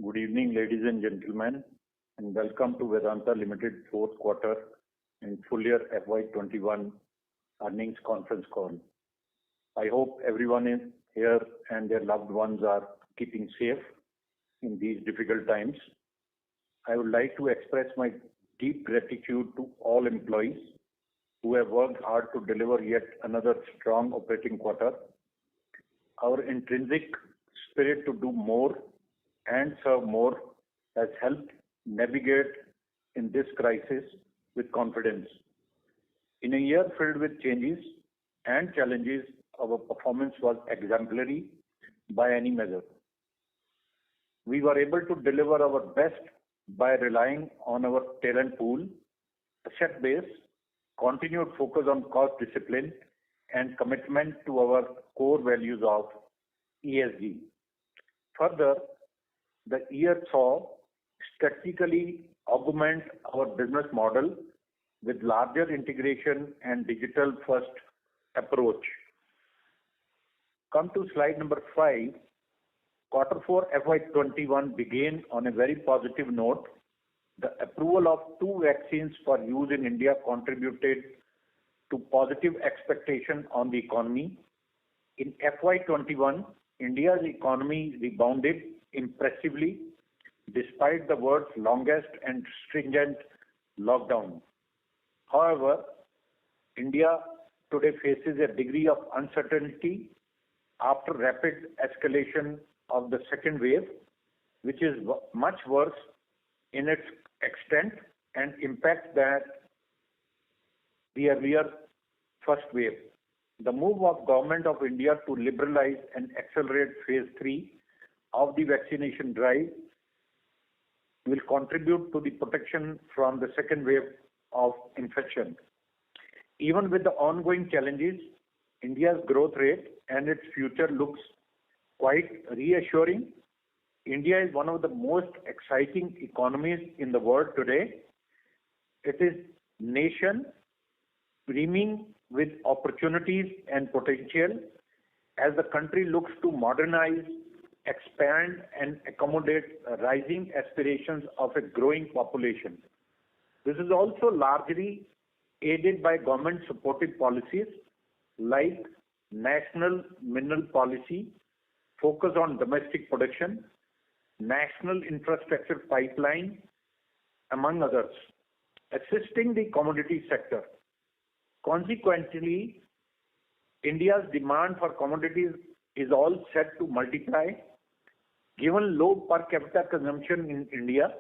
Good evening, ladies and gentlemen, and welcome to Vedanta Limited fourth quarter and full year FY21 earnings conference call. I hope everyone is here and their loved ones are keeping safe in these difficult times. I would like to express my deep gratitude to all employees who have worked hard to deliver yet another strong operating quarter. Our intrinsic spirit to do more and serve more has helped navigate in this crisis with confidence. In a year filled with changes and challenges, our performance was exemplary by any measure. We were able to deliver our best by relying on our talent pool, asset base, continued focus on cost discipline, and commitment to our core values of ESG. Further, the year saw strategically augment our business model with larger integration and digital-first approach. Come to slide number 5. Quarter 4 FY21 began on a very positive note. The approval of 2 vaccines for use in India contributed to positive expectation on the economy. In FY21, India's economy rebounded impressively despite the world's longest and stringent lockdown. However, India today faces a degree of uncertainty after rapid escalation of the second wave, which is much worse in its extent and impact than the earlier first wave. The move of Government of India to liberalize and accelerate phase 3 of the vaccination drive will contribute to the protection from the second wave of infection. Even with the ongoing challenges, India's growth rate and its future looks quite reassuring. India is one of the most exciting economies in the world today. It is a nation brimming with opportunities and potential as the country looks to modernize, expand and accommodate rising aspirations of a growing population. This is also largely aided by government supportive policies like National Mineral Policy, focus on domestic production, National Infrastructure Pipeline, among others, assisting the commodity sector. Consequently, India's demand for commodities is all set to multiply. Given low per capita consumption in India,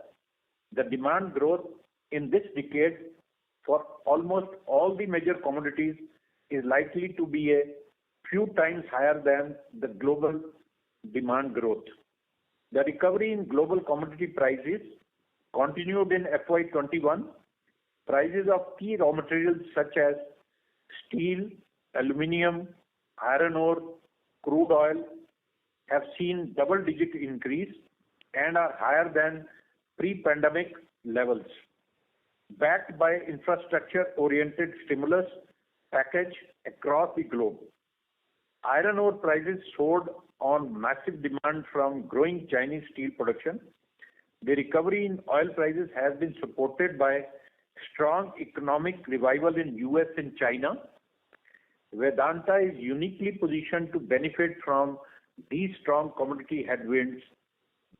the demand growth in this decade for almost all the major commodities is likely to be a few times higher than the global demand growth. The recovery in global commodity prices continued in FY21. Prices of key raw materials such as steel, aluminium, iron ore, crude oil have seen double-digit increase and are higher than pre-pandemic levels. Backed by infrastructure-oriented stimulus package across the globe, iron ore prices soared on massive demand from growing Chinese steel production. The recovery in oil prices has been supported by strong economic revival in US and China. Vedanta is uniquely positioned to benefit from these strong commodity headwinds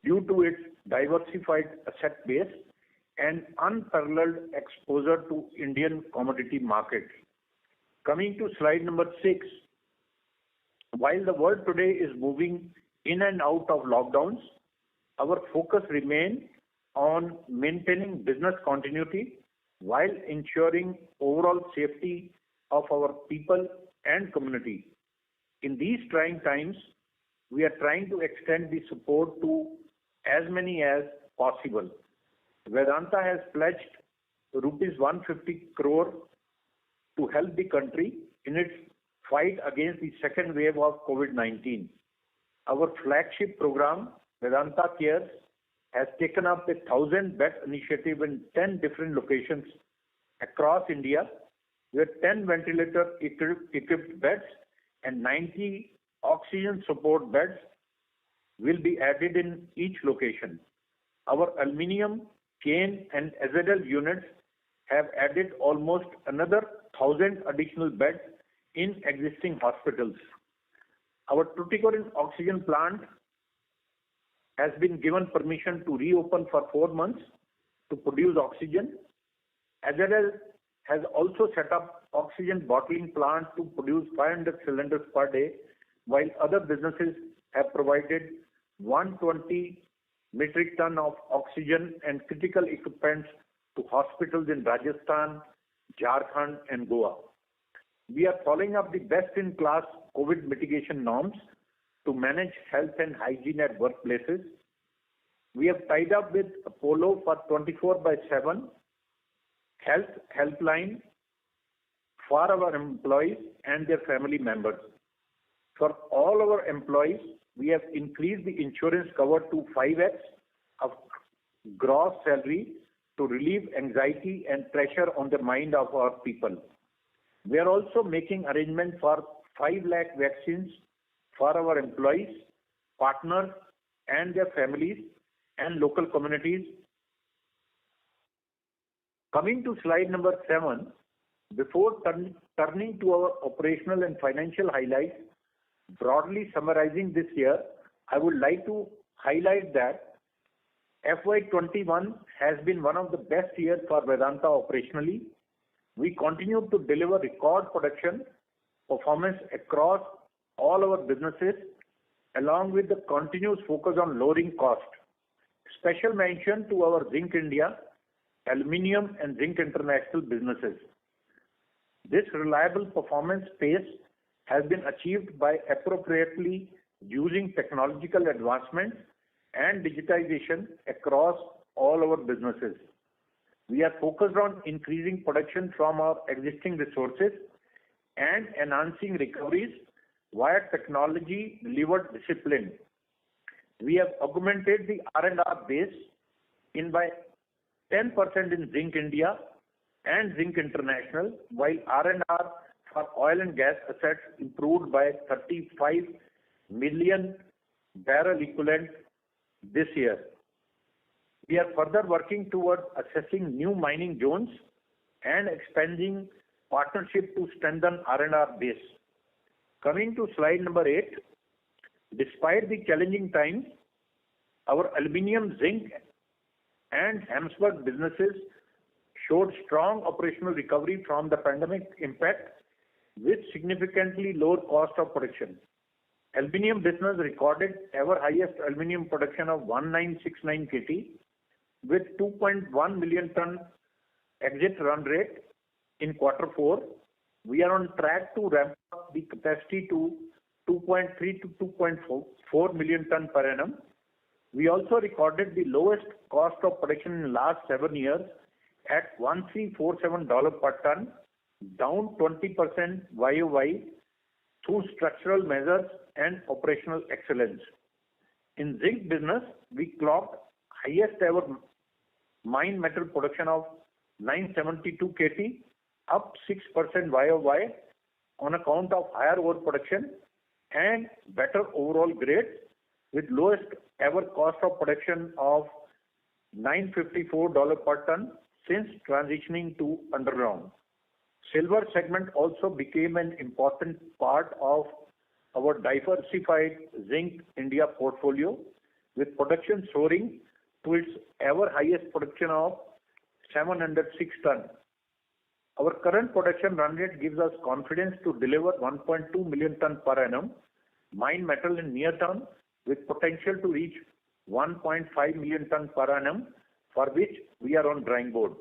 due to its diversified asset base and unparalleled exposure to Indian commodity markets. Coming to slide number 6. While the world today is moving in and out of lockdowns, our focus remains on maintaining business continuity while ensuring overall safety of our people and community. In these trying times, we are trying to extend the support to as many as possible. Vedanta has pledged rupees 150 crore to help the country in its fight against the second wave of COVID-19. Our flagship program, Vedanta Cares, has taken up a 1,000-bed initiative in 10 different locations across India, with 10 ventilator-equipped beds and 90 oxygen support beds will be added in each location. Our aluminum, cane and SZL units have added almost another 1,000 additional beds in existing hospitals. Our Tuticorin oxygen plant has been given permission to reopen for 4 months to produce oxygen. SZL has also set up oxygen bottling plant to produce 500 cylinders per day, while other businesses have provided 120 metric ton of oxygen and critical equipment to hospitals in Rajasthan, Jharkhand and Goa. We are following up the best-in-class COVID mitigation norms to manage health and hygiene at workplaces. We have tied up with Apollo for 24/7 health helpline for our employees and their family members. For all our employees, we have increased the insurance cover to 5x of gross salary to relieve anxiety and pressure on the mind of our people. We are also making arrangements for 5 lakh vaccines for our employees, partners and their families and local communities. Coming to slide number 7, before turning to our operational and financial highlights, broadly summarizing this year, I would like to highlight that FY21 has been one of the best years for Vedanta operationally. We continue to deliver record production performance across all our businesses, along with the continuous focus on lowering cost. Special mention to our Zinc India, Aluminium and Zinc International businesses. This reliable performance pace has been achieved by appropriately using technological advancements and digitization across all our businesses. We are focused on increasing production from our existing resources and enhancing recoveries via technology-delivered discipline. We have augmented the R&R base by 10% in Zinc India and Zinc International, while R&R for oil and gas assets improved by 35 million barrel equivalent this year. We are further working towards assessing new mining zones and expanding partnership to strengthen R&R base. Coming to slide number 8, despite the challenging times, our aluminium, zinc and Hemsworth businesses showed strong operational recovery from the pandemic impact with significantly lower cost of production. Aluminium business recorded ever highest aluminium production of 1969 KT with 2.1 million ton exit run rate in quarter 4. We are on track to ramp up the capacity to 2.3 to 2.4 million ton per annum. We also recorded the lowest cost of production in the last 7 years at $1,347 per ton, down 20% YOY through structural measures and operational excellence. In zinc business, we clocked highest ever mine metal production of 972 KT, up 6% YOY on account of higher ore production and better overall grades, with lowest ever cost of production of $954 per ton since transitioning to underground. Silver segment also became an important part of our diversified Zinc India portfolio, with production soaring to its ever highest production of 706 ton. Our current production run rate gives us confidence to deliver 1.2 million ton per annum mine metal in near term, with potential to reach 1.5 million ton per annum, for which we are on drawing board.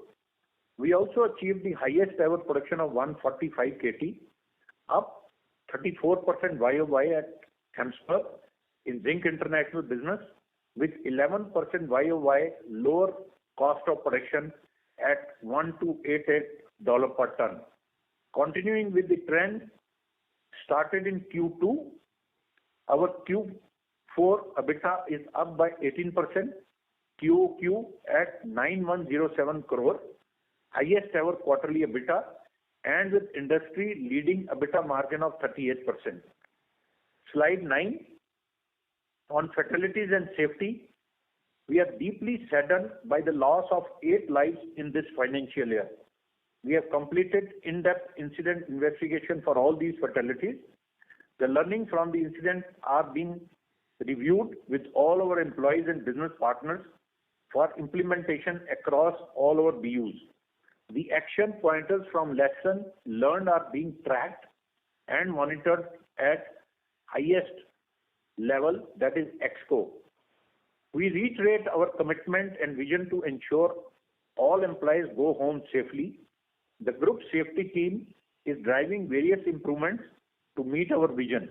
We also achieved the highest ever production of 145 KT, up 34% YOY at Hemsworth in Zinc International business, with 11% YOY lower cost of production at $1,288 per ton. Continuing with the trend started in Q2, our Q4 EBITDA is up by 18% QOQ at 9107 crore, highest ever quarterly EBITDA, and with industry leading EBITDA margin of 38%. Slide 9. On fatalities and safety, we are deeply saddened by the loss of 8 lives in this financial year. We have completed in-depth incident investigation for all these fatalities. The learnings from the incident are being reviewed with all our employees and business partners for implementation across all our BUs. The action pointers from lessons learned are being tracked and monitored at highest level, that is EXCO. We reiterate our commitment and vision to ensure all employees go home safely. The group safety team is driving various improvements to meet our vision.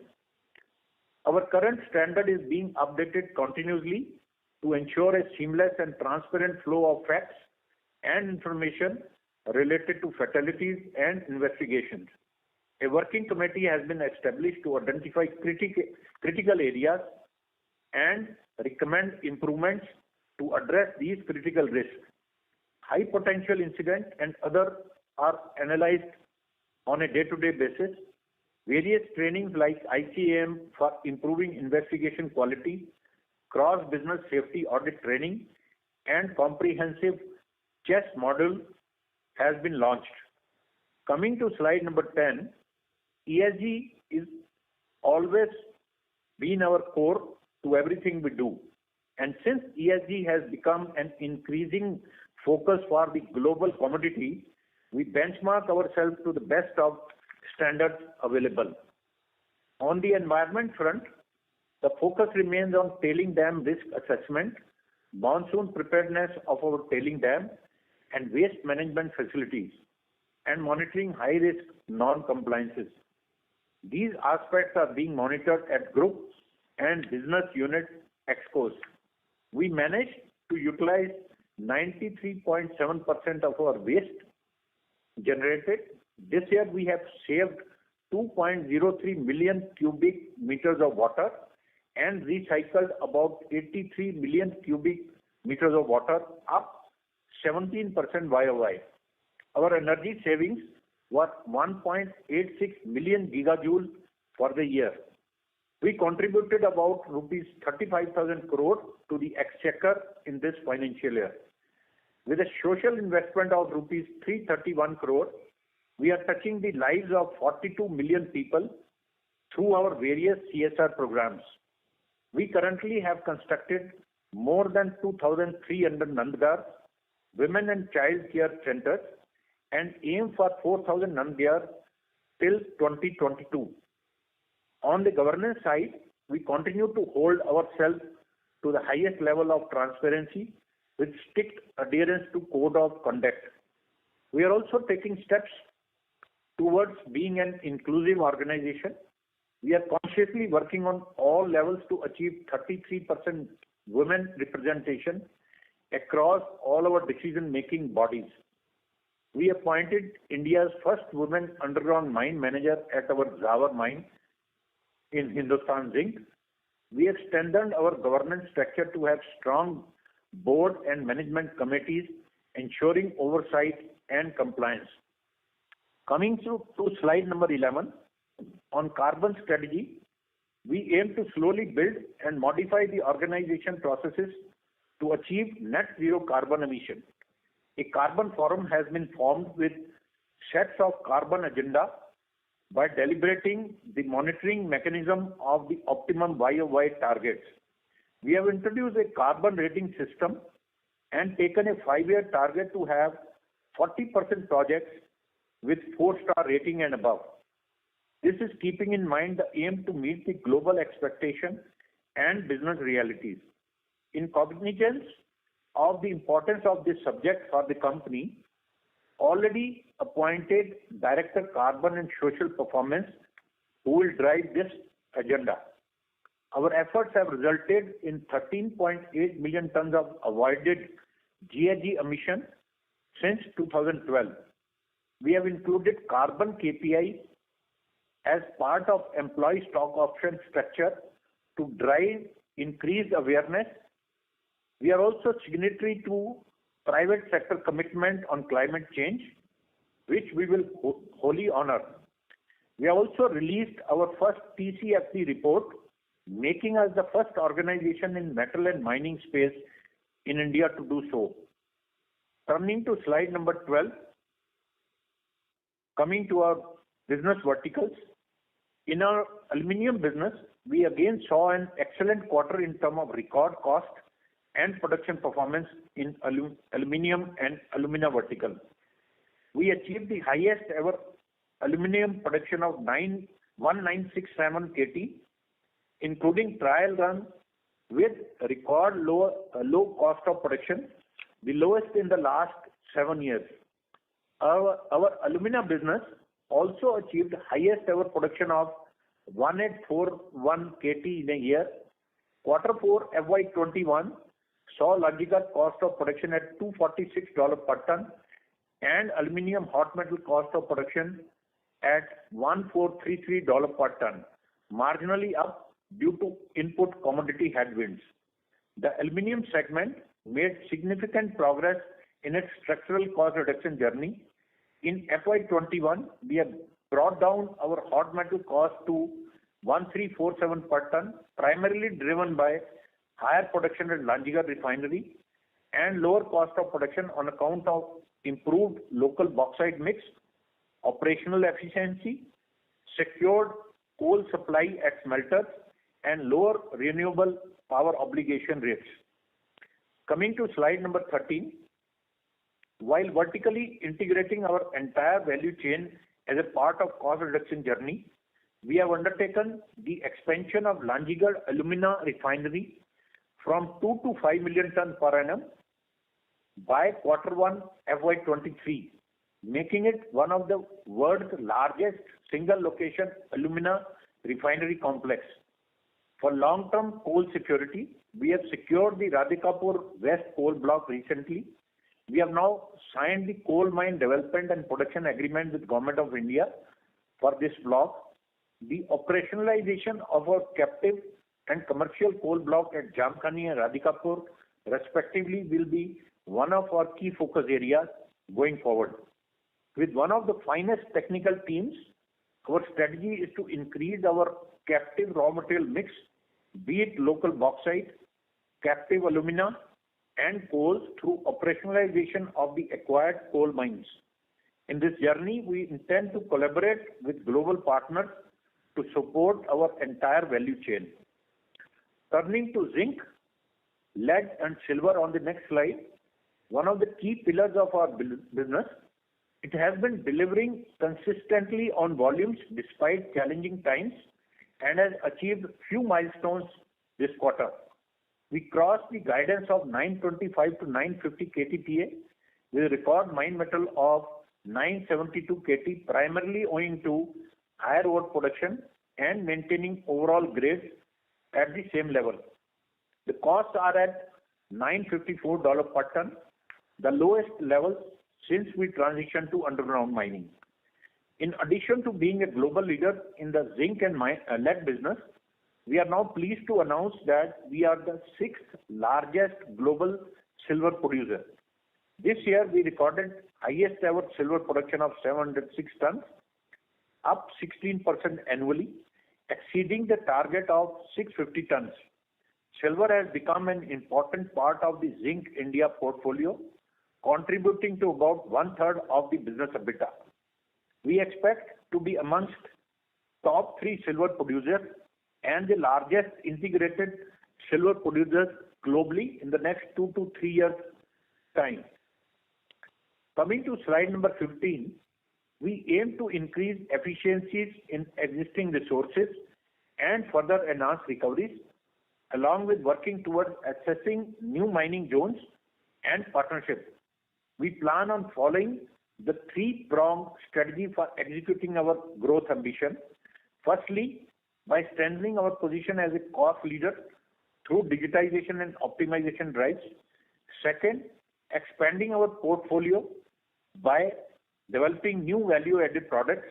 Our current standard is being updated continuously to ensure a seamless and transparent flow of facts and information related to fatalities and investigations. A working committee has been established to identify critical areas and recommend improvements to address these critical risks. High potential incidents and other are analyzed on a day-to-day basis. Various trainings like ICAM for improving investigation quality, cross-business safety audit training, and comprehensive chess model has been launched. Coming to slide number 10, ESG is always been our core to everything we do. And since ESG has become an increasing focus for the global commodity, we benchmark ourselves to the best of standards available. On the environment front, the focus remains on tailing dam risk assessment, monsoon preparedness of our tailing dam and waste management facilities, and monitoring high-risk non-compliances. These aspects are being monitored at group and business unit EXCOs. We managed to utilize 93.7% of our waste generated. This year we have saved 2.03 million cubic meters of water and recycled about 83 million cubic meters of water, up 17% YOY. Our energy savings were 1.86 million gigajoules for the year. We contributed about rupees 35,000 crore to the exchequer in this financial year. With a social investment of rupees 331 crore, we are touching the lives of 42 million people through our various CSR programs. We currently have constructed more than 2,300 Nandgars, women and child care centers, and aim for 4,000 Nandgars till 2022. On the governance side, we continue to hold ourselves to the highest level of transparency with strict adherence to code of conduct. We are also taking steps towards being an inclusive organization. We are consciously working on all levels to achieve 33% women representation across all our decision-making bodies. We appointed India's first women underground mine manager at our Zawar mine in Hindustan Zinc. We have strengthened our governance structure to have strong board and management committees ensuring oversight and compliance. Coming to slide number 11, on carbon strategy, we aim to slowly build and modify the organization processes to achieve net zero carbon emission. A carbon forum has been formed with sets of carbon agenda by deliberating the monitoring mechanism of the optimum YOY targets. We have introduced a carbon rating system and taken a 5-year target to have 40% projects with 4-star rating and above. This is keeping in mind the aim to meet the global expectation and business realities. In cognizance of the importance of this subject for the company, already appointed Director Carbon and Social Performance who will drive this agenda. Our efforts have resulted in 13.8 million tons of avoided GHG emission since 2012. We have included carbon KPIs as part of employee stock option structure to drive increased awareness. We are also signatory to private sector commitment on climate change, which we will wholly honor. We have also released our first TCFD report making us the first organization in metal and mining space in India to do so. Turning to slide number 12, coming to our business verticals. In our aluminum business, we again saw an excellent quarter in terms of record cost and production performance in aluminum and alumina vertical. We achieved the highest ever aluminum production of 1967 KT, including trial run with record low cost of production, the lowest in the last 7 years. Our alumina business also achieved highest ever production of 1841 KT in a year. Quarter 4 FY21 saw Lanjigarh cost of production at $246 per ton and aluminum hot metal cost of production at $1433 per ton, marginally up due to input commodity headwinds. The aluminum segment made significant progress in its structural cost reduction journey. In FY21, we have brought down our hot metal cost to 1347 per ton, primarily driven by higher production at Lanjigarh refinery and lower cost of production on account of improved local bauxite mix, operational efficiency, secured coal supply at smelters, and lower renewable power obligation rates. Coming to slide number 13, while vertically integrating our entire value chain as a part of cost reduction journey, we have undertaken the expansion of Lanjigarh Alumina Refinery from 2 to 5 million ton per annum by quarter 1 FY23, making it one of the world's largest single location alumina refinery complex. For long-term coal security, we have secured the Radhikapur West coal block recently. We have now signed the coal mine development and production agreement with Government of India for this block. The operationalization of our captive and commercial coal block at Jamkhani and Radhikapur respectively will be one of our key focus areas going forward. With one of the finest technical teams, our strategy is to increase our captive raw material mix, be it local bauxite, captive alumina, and coals through operationalization of the acquired coal mines. In this journey, we intend to collaborate with global partners to support our entire value chain. Turning to zinc, lead, and silver on the next slide, one of the key pillars of our business, it has been delivering consistently on volumes despite challenging times and has achieved few milestones this quarter. We crossed the guidance of 925 to 950 KTPA with a record mine metal of 972 KT, primarily owing to higher ore production and maintaining overall grades at the same level. The costs are at $954 per ton, the lowest levels since we transitioned to underground mining. In addition to being a global leader in the zinc and lead business, we are now pleased to announce that we are the 6th largest global silver producer. This year we recorded highest ever silver production of 706 tons, up 16% annually, exceeding the target of 650 tons. Silver has become an important part of the Zinc India portfolio, contributing to about 1/3 of the business EBITDA. We expect to be amongst top 3 silver producers and the largest integrated silver producers globally in the next 2 to 3 years' time. Coming to slide number 15, we aim to increase efficiencies in existing resources and further enhance recoveries, along with working towards accessing new mining zones and partnerships. We plan on following the 3-pronged strategy for executing our growth ambition. Firstly, by strengthening our position as a cost leader through digitization and optimization drives. Second, expanding our portfolio by developing new value-added products.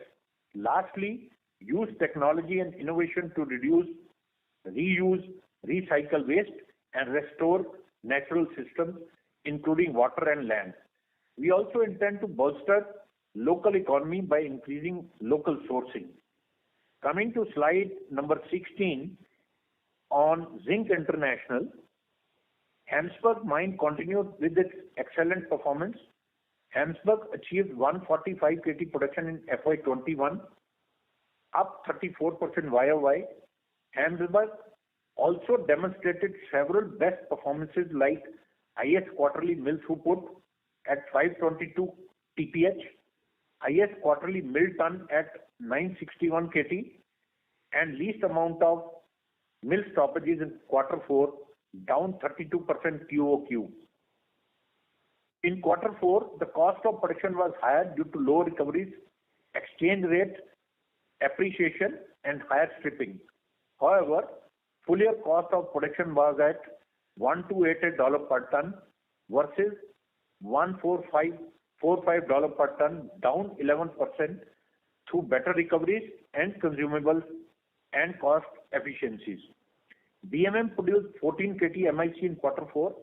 Lastly, use technology and innovation to reduce, reuse, recycle waste and restore natural systems, including water and land. We also intend to bolster local economy by increasing local sourcing. Coming to slide number 16, on Zinc International, Hamsberg mine continued with its excellent performance. Hamsberg achieved 145 KT production in FY21, up 34% YOY. Hamsberg also demonstrated several best performances like highest quarterly mill throughput at 522 TPH, highest quarterly mill ton at 961 KT, and least amount of mill stoppages in quarter 4, down 32% QOQ. In quarter 4, the cost of production was higher due to low recoveries, exchange rate appreciation, and higher stripping. However, full year cost of production was at $1,288 per ton versus $1,455 per ton, down 11% through better recoveries and consumables and cost efficiencies. BMM produced 14 KT MIC in quarter 4,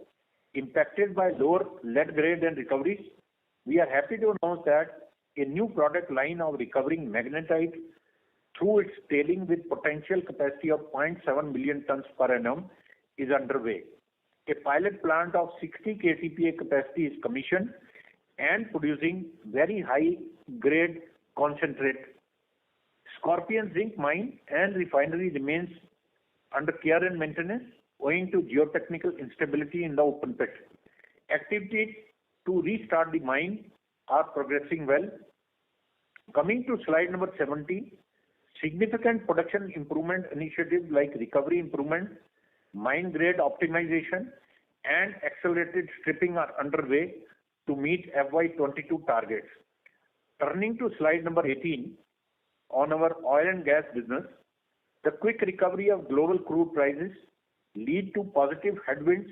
impacted by lower lead grade and recoveries. We are happy to announce that a new product line of recovering magnetite through its tailing with potential capacity of 0.7 million tons per annum is underway. A pilot plant of 60 KTPA capacity is commissioned and producing very high grade concentrate. Scorpion Zinc mine and refinery remains under care and maintenance owing to geotechnical instability in the open pit. Activities to restart the mine are progressing well. Coming to slide number 17, significant production improvement initiatives like recovery improvement, mine grade optimization, and accelerated stripping are underway to meet FY22 targets. Turning to slide number 18, on our oil and gas business, the quick recovery of global crude prices lead to positive headwinds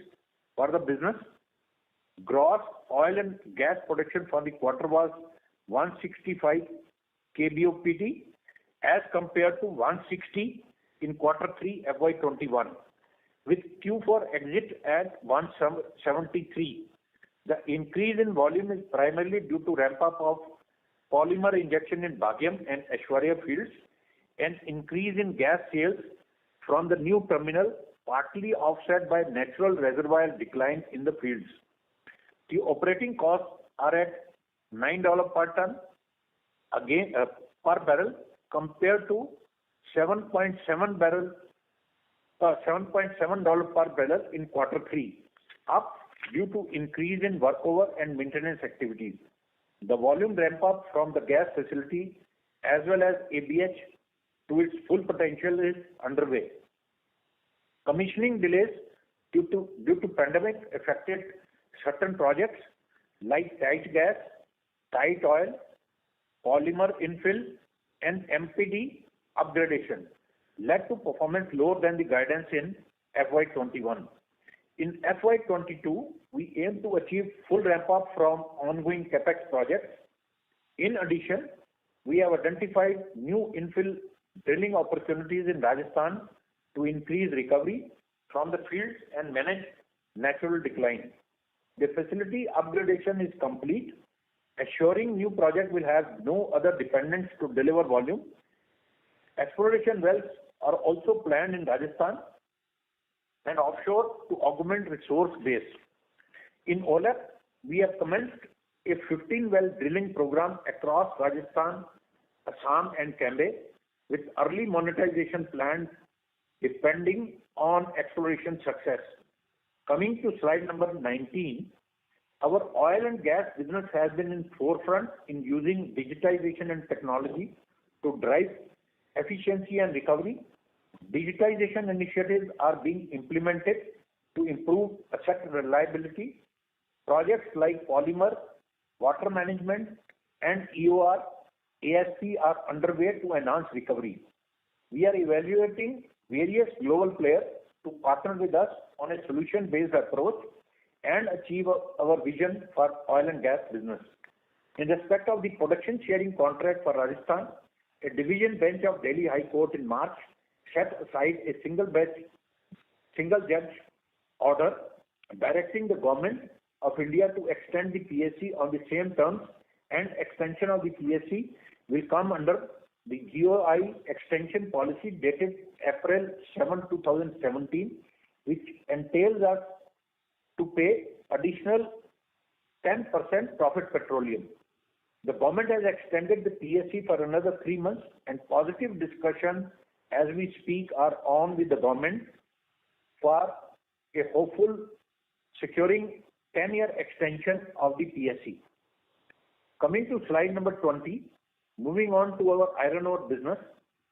for the business. Gross oil and gas production for the quarter was 165 kbopt as compared to 160 in quarter 3 FY21, with Q4 exit at 173. The increase in volume is primarily due to ramp up of polymer injection in Bhagyam and Aishwarya fields and increase in gas sales from the new terminal, partly offset by natural reservoir decline in the fields. The operating costs are at $9 per ton again per barrel compared to $7.7 per barrel in quarter 3, up due to increase in workover and maintenance activities. The volume ramp up from the gas facility as well as ABH to its full potential is underway. Commissioning delays due to pandemic affected certain projects like tight gas, tight oil, polymer infill, and MPD upgradation led to performance lower than the guidance in FY21. In FY22, we aim to achieve full ramp up from ongoing capex projects. In addition, we have identified new infill drilling opportunities in Rajasthan to increase recovery from the fields and manage natural decline. The facility upgradation is complete, assuring new project will have no other dependence to deliver volume. Exploration wells are also planned in Rajasthan and offshore to augment resource base. In OLEP, we have commenced a 15-well drilling program across Rajasthan, Assam and Cambay with early monetization plans depending on exploration success. Coming to slide number 19, our oil and gas business has been in forefront in using digitization and technology to drive efficiency and recovery. Digitization initiatives are being implemented to improve asset reliability. Projects like polymer, water management, and EOR, ASP are underway to enhance recovery. We are evaluating various global players to partner with us on a solution-based approach and achieve our vision for oil and gas business. In respect of the production sharing contract for Rajasthan, a division bench of Delhi High Court in March set aside a single judge order directing the government of India to extend the PSC on the same terms, and extension of the PSC will come under the GOI extension policy dated April 7, 2017, which entails us to pay additional 10% profit petroleum. The government has extended the PSC for another 3 months, and positive discussions as we speak are on with the government for a hopeful securing 10-year extension of the PSC. Coming to slide number 20, moving on to our iron ore business.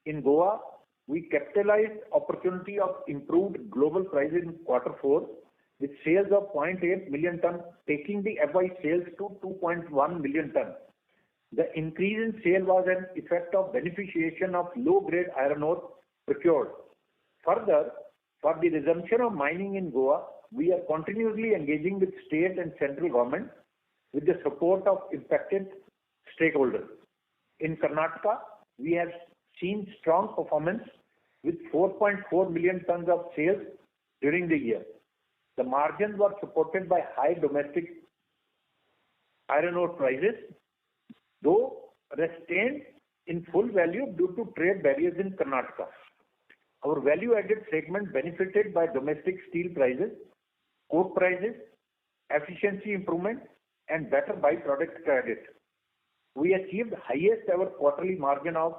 In Goa, we capitalized opportunity of improved global prices in Q4 with sales of 0.8 million ton, taking the FY sales to 2.1 million ton. The increase in sale was an effect of beneficiation of low-grade iron ore procured. Further, for the resumption of mining in Goa, we are continuously engaging with state and central government with the support of impacted stakeholders. In Karnataka, we have seen strong performance with 4.4 million tons of sales during the year. The margins were supported by high domestic iron ore prices, though restrained in full value due to trade barriers in Karnataka. Our value-added segment benefited by domestic steel prices, coke prices, efficiency improvement, and better byproduct credit. We achieved highest ever quarterly margin of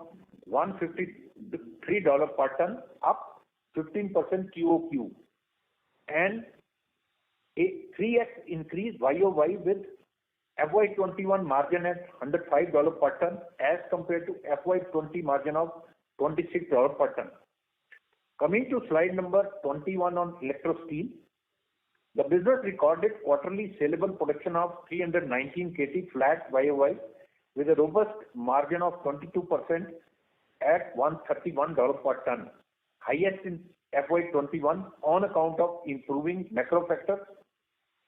$153 per ton, up 15% QOQ, and a 3x increase YOY with FY21 margin at $105 per ton as compared to FY20 margin of $26 per ton. Coming to slide number 21 on electro steel, the business recorded quarterly saleable production of 319 KT flat YOY with a robust margin of 22% at $131 per ton, highest in FY21 on account of improving macro factors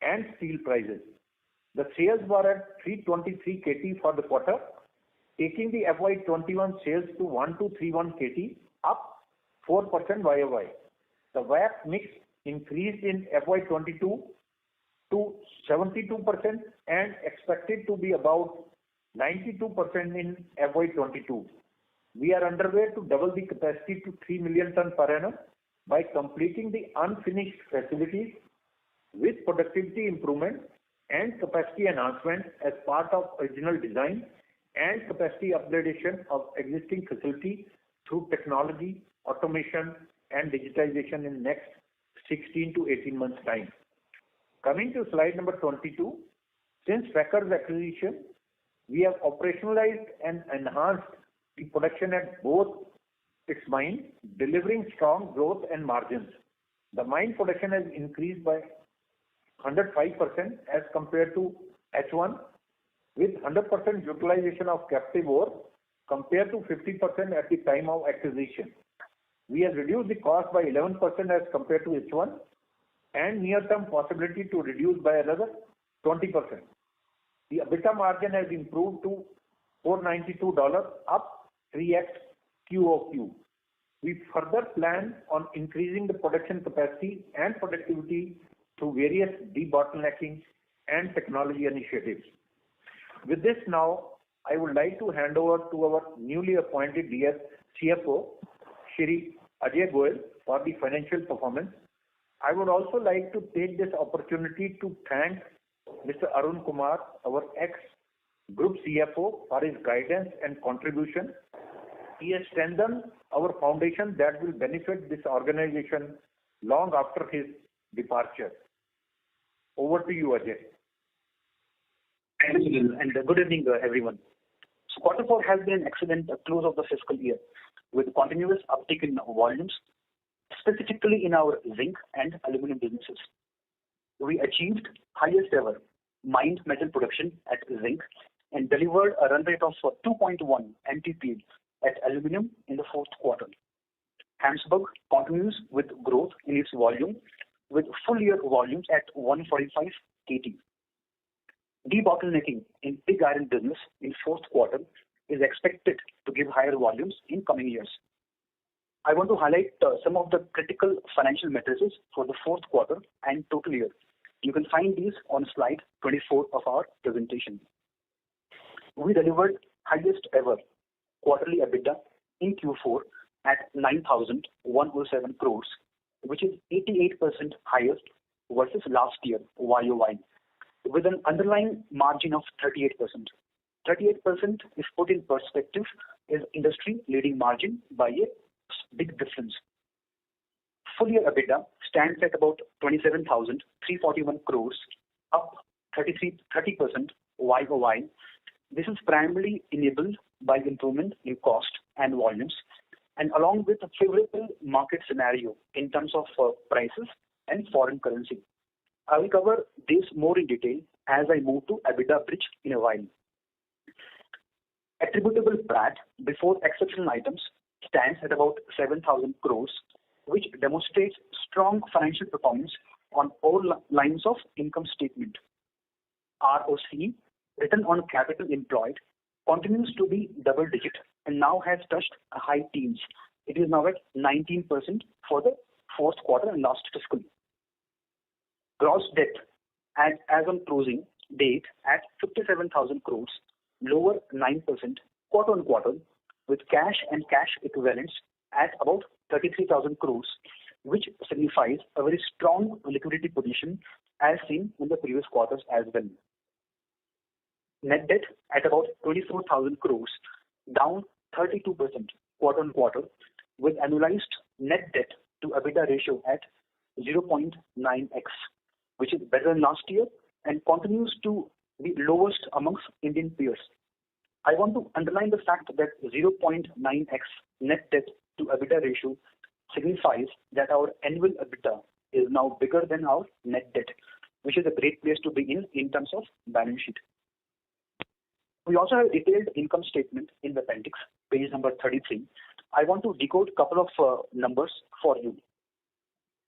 and steel prices. The sales were at 323 KT for the quarter, taking the FY21 sales to 1231 KT, up 4% YOY. The VAP mix increased in FY22 to 72% and expected to be about 92% in FY22. We are underway to double the capacity to 3 million ton per annum by completing the unfinished facilities with productivity improvement and capacity enhancement as part of original design and capacity upgradation of existing facility through technology, automation and digitization in next 16 to 18 months time. Coming to slide number 22, since Wackers acquisition, we have operationalized and enhanced the production at both its mines, delivering strong growth and margins. The mine production has increased by 105% as compared to H1 with 100% utilization of captive ore compared to 50% at the time of acquisition. We have reduced the cost by 11% as compared to H1 and near-term possibility to reduce by another 20%. The EBITDA margin has improved to $492, up 3x QOQ. We further plan on increasing the production capacity and productivity through various debottlenecking and technology initiatives. With this now, I would like to hand over to our newly appointed dear CFO, Shri Ajay Goel, for the financial performance. I would also like to take this opportunity to thank Mr. Arun Kumar, our ex-group CFO, for his guidance and contribution. He has strengthened our foundation that will benefit this organization long after his departure. Over to you, Ajay. Thank you, and good evening, everyone. So Q4 has been an excellent close of the fiscal year with continuous uptick in volumes, specifically in our zinc and aluminum businesses. We achieved highest ever mined metal production at zinc and delivered a run rate of 2.1 MTPA at aluminum in the fourth quarter. Hamsburg continues with growth in its volume with full year volumes at 145 KT. Debottlenecking in pig iron business in fourth quarter is expected to give higher volumes in coming years. I want to highlight some of the critical financial matrices for the fourth quarter and total year. You can find these on slide 24 of our presentation. We delivered highest ever quarterly EBITDA in Q4 at 9,107 crores, which is 88% higher versus last year YOY, with an underlying margin of 38%. 38%, if put in perspective, is industry-leading margin by a big difference. Full year EBITDA stands at about 27,341 crores, up 30% YOY. This is primarily enabled by improvement in cost and volumes, and along with a favorable market scenario in terms of prices and foreign currency. I will cover this more in detail as I move to EBITDA bridge in a while. Attributable PAT before exceptional items stands at about 7,000 crores, which demonstrates strong financial performance on all lines of income statement. ROCE, return on capital employed, continues to be double digit and now has touched a high teens. It is now at 19% for the fourth quarter and last fiscal. Gross debt as on closing date at 57,000 crores, lower 9% quarter on quarter, with cash and cash equivalents at about 33,000 crores, which signifies a very strong liquidity position as seen in the previous quarters as well. Net debt at about 24,000 crores, down 32% quarter on quarter, with annualized net debt to EBITDA ratio at 0.9x, which is better than last year and continues to be lowest amongst Indian peers. I want to underline the fact that 0.9x net debt to EBITDA ratio signifies that our annual EBITDA is now bigger than our net debt, which is a great place to be in terms of balance sheet. We also have a detailed income statement in the appendix, page number 33. I want to decode a couple of numbers for you.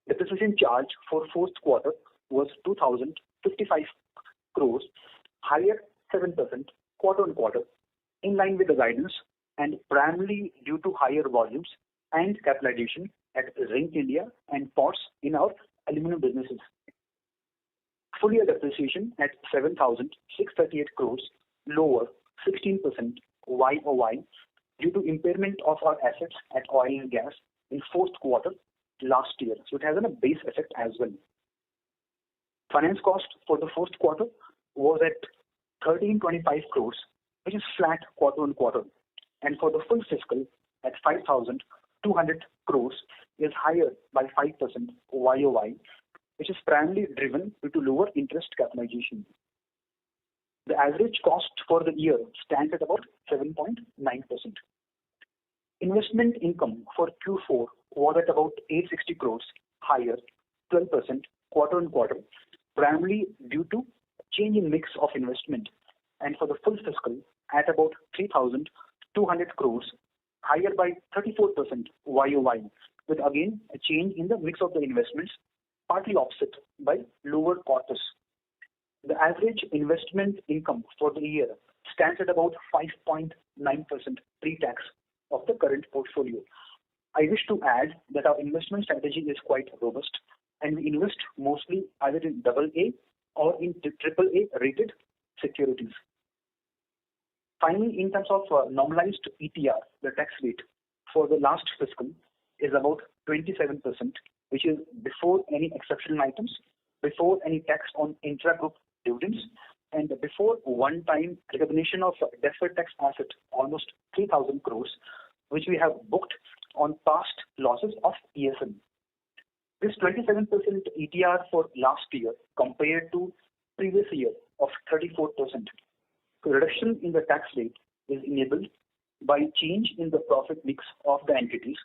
Depreciation charge for fourth quarter was 2,055 crores, higher 7% quarter on quarter, in line with the guidance and primarily due to higher volumes and capitalization at Zinc India and POTS in our aluminum businesses. Full year depreciation at 7,638 crores, lower 16% YOY due to impairment of our assets at oil and gas in fourth quarter last year. So it has a base effect as well. Finance cost for the fourth quarter was at 1,325 crores, which is flat quarter on quarter, and for the full fiscal at 5,200 crores is higher by 5% YOY, which is primarily driven due to lower interest capitalization. The average cost for the year stands at about 7.9%. Investment income for Q4 was at about 860 crores, higher 12% quarter on quarter, primarily due to change in mix of investment, and for the full fiscal at about 3,200 crores, higher by 34% YOY, with again a change in the mix of the investments, partly offset by lower quarters. The average investment income for the year stands at about 5.9% pre-tax of the current portfolio. I wish to add that our investment strategy is quite robust, and we invest mostly either in AA or in AAA rated securities. Finally, in terms of normalized ETR, the tax rate for the last fiscal is about 27%, which is before any exceptional items, before any tax on intra-group dividends, and before one-time recognition of deferred tax asset, almost 3,000 crores, which we have booked on past losses of ESM. This 27% ETR for last year compared to previous year of 34%. So reduction in the tax rate is enabled by change in the profit mix of the entities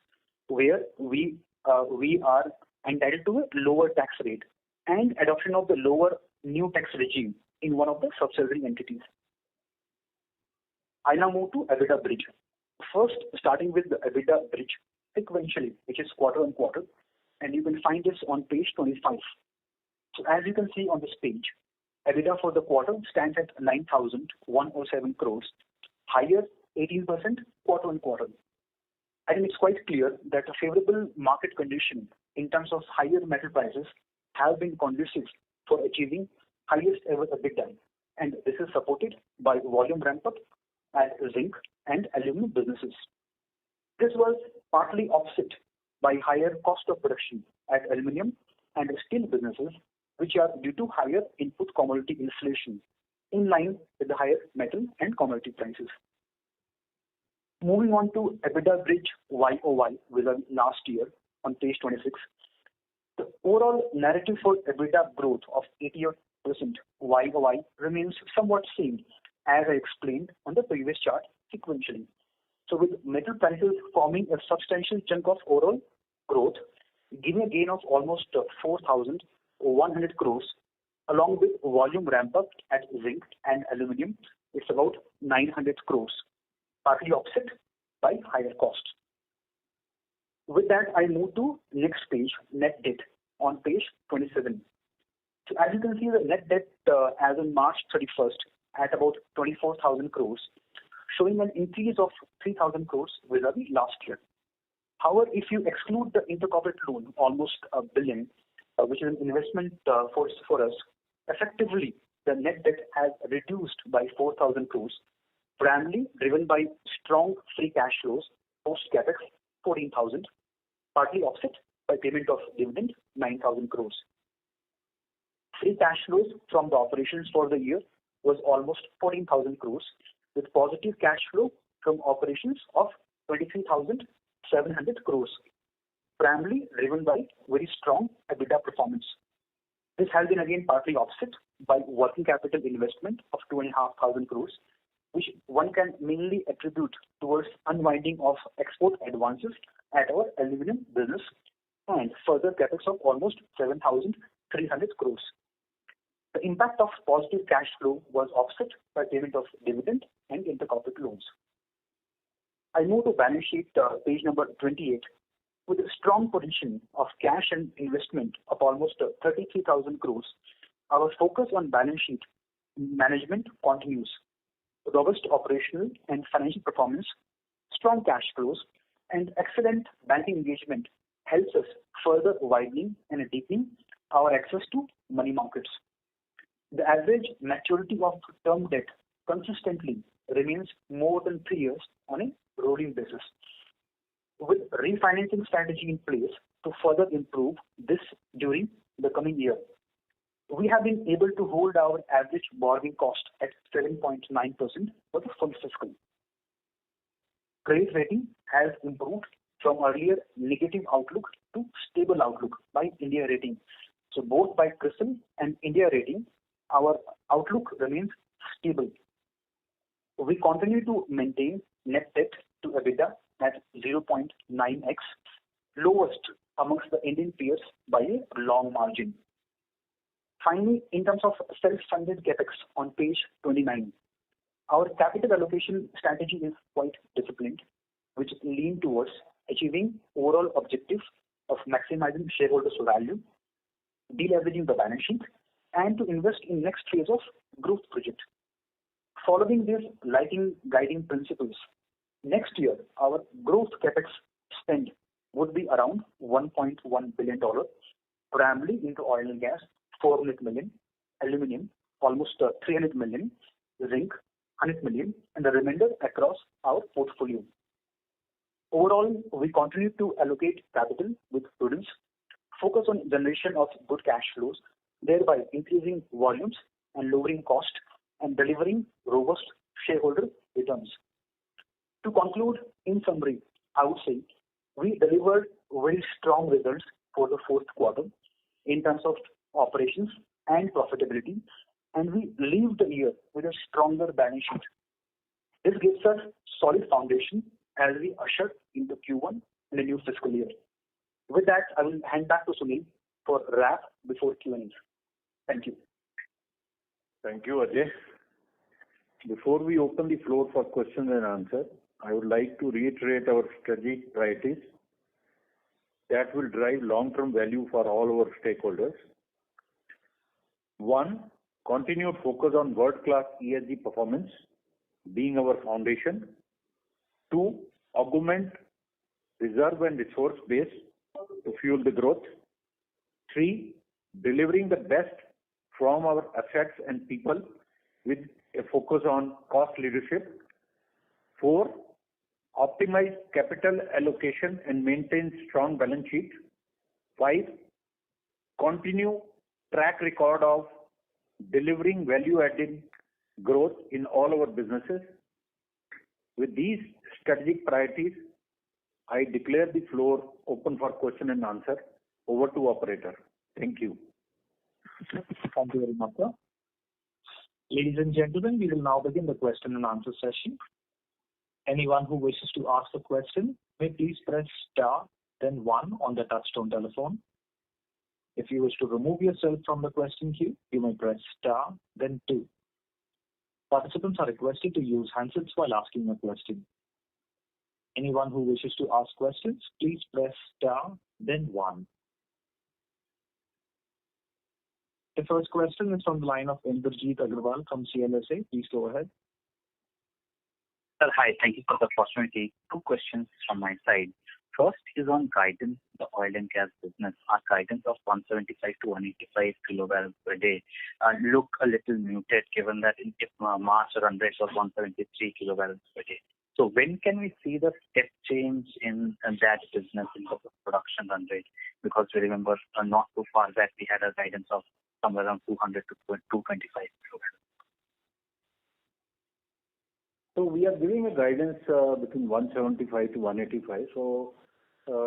where we are entitled to a lower tax rate and adoption of the lower new tax regime in one of the subsidiary entities. I now move to EBITDA bridge. First, starting with the EBITDA bridge sequentially, which is quarter on quarter, and you can find this on page 25. So as you can see on this page, EBITDA for the quarter stands at 9,107 crores, higher 18% quarter on quarter. I think it's quite clear that a favorable market condition in terms of higher metal prices have been conducive for achieving highest ever EBITDA, and this is supported by volume ramp up at zinc and aluminum businesses. This was partly offset by higher cost of production at aluminum and steel businesses, which are due to higher input commodity inflation in line with the higher metal and commodity prices. Moving on to EBITDA bridge YOY with last year on page 26. The overall narrative for EBITDA growth of 88% YOY remains somewhat same as I explained on the previous chart sequentially. So with metal prices forming a substantial chunk of overall growth, giving a gain of almost 4,100 crores, along with volume ramp up at zinc and aluminium, it's about 900 crores, partly offset by higher costs. With that, I move to next page, net debt, on page 27. So as you can see, the net debt as on March 31st at about 24,000 crores, showing an increase of 3,000 crores vis-a-vis last year. However, if you exclude the intercorporate loan, almost $1 billion, which is an investment for us, effectively the net debt has reduced by 4,000 crores, primarily driven by strong free cash flows post capex 14,000, partly offset by payment of dividend 9,000 crores. Free cash flows from the operations for the year was almost 14,000 crores, with positive cash flow from operations of 23,700 crores, primarily driven by very strong EBITDA performance. This has been again partly offset by working capital investment of 2,500 crores, which one can mainly attribute towards unwinding of export advances at our aluminum business and further capex of almost 7,300 crores. The impact of positive cash flow was offset by payment of dividend and intercorporate loans. I move to balance sheet, page number 28. With a strong position of cash and investment of almost 33,000 crores, our focus on balance sheet management continues. Robust operational and financial performance, strong cash flows, and excellent banking engagement helps us further widening and deepening our access to money markets. The average maturity of term debt consistently remains more than 3 years on a rolling basis. With refinancing strategy in place to further improve this during the coming year, we have been able to hold our average borrowing cost at 7.9% for the full fiscal. Credit rating has improved from earlier negative outlook to stable outlook by India Rating. So both by CRISIL and India Rating, our outlook remains stable. We continue to maintain net debt to EBITDA at 0.9x, lowest amongst the Indian peers by a long margin. Finally, in terms of self-funded capex on page 29, our capital allocation strategy is quite disciplined, which lean towards achieving overall objective of maximizing shareholders' value, deleveraging the balance sheet, and to invest in next phase of growth project. Following these guiding principles, next year our growth capex spend would be around $1.1 billion, primarily into oil and gas, 400 million, aluminum, almost 300 million, zinc, 100 million, and the remainder across our portfolio. Overall, we continue to allocate capital with prudence, focus on generation of good cash flows, thereby increasing volumes and lowering cost and delivering robust shareholder returns. To conclude, in summary, I would say we delivered very strong results for the fourth quarter in terms of operations and profitability, and we leave the year with a stronger balance sheet. This gives us solid foundation as we usher into Q1 in the new fiscal year. With that, I will hand back to Sunil for wrap before Q&A. Thank you. Thank you, Ajay. Before we open the floor for questions and answers, I would like to reiterate our strategic priorities that will drive long-term value for all our stakeholders. 1. Continued focus on world-class ESG performance being our foundation. 2. Augment reserve and resource base to fuel the growth. 3. Delivering the best from our assets and people with a focus on cost leadership. 4. Optimize capital allocation and maintain strong balance sheet. 5. Continue track record of delivering value-added growth in all our businesses. With these strategic priorities, I declare the floor open for question and answer. Over to operator. Thank you. Thank you very much, sir. Ladies and gentlemen, we will now begin the question and answer session. Anyone who wishes to ask a question may please press star, then 1 on the touchtone telephone. If you wish to remove yourself from the question queue, you may press star, then 2. Participants are requested to use handsets while asking a question. Anyone who wishes to ask questions, please press star, then 1. The first question is from the line of Indrajit Agarwal from CLSA. Please go ahead. Sir, hi. Thank you for the opportunity. 2 questions from my side. First is on guidance, the oil and gas business. Our guidance of 175 to 185 kilobarrels per day look a little muted given that in March run rate was 173 kilobarrels per day. So when can we see the step change in that business in terms of production run rate? Because we remember not too far back we had a guidance of somewhere around 200 to 225 kilobarrels. So we are giving a guidance between 175 to 185. So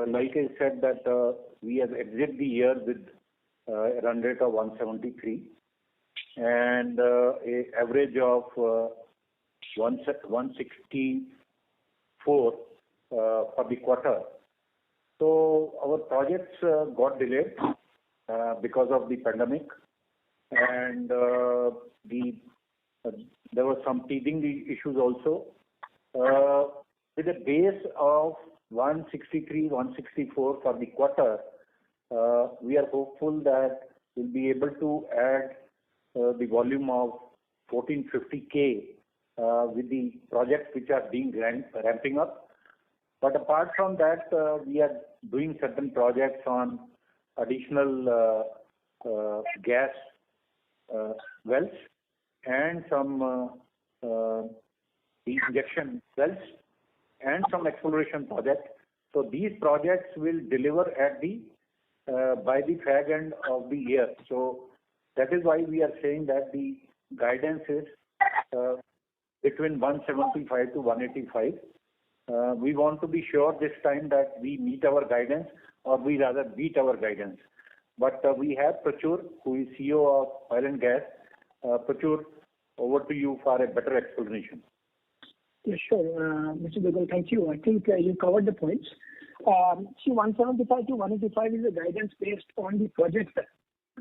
like I said that we have exited the year with a run rate of 173 and a average of 164 for the quarter. So our projects got delayed because of the pandemic, and there were some teething issues also. With a base of 163, 164 for the quarter, we are hopeful that we'll be able to add the volume of 1450K with the projects which are being ramping up. But apart from that, we are doing certain projects on additional gas wells and some injection wells and some exploration projects. So these projects will deliver at the by the fag end of the year. So that is why we are saying that the guidance is between 175 to 185. We want to be sure this time that we meet our guidance, or we rather beat our guidance. But we have Prachur, who is CEO of Oil and Gas. Prachur, over to you for a better explanation. Yeah, sure. Mr. Dugal, thank you. I think you covered the points. See, 175 to 185 is a guidance based on the projects,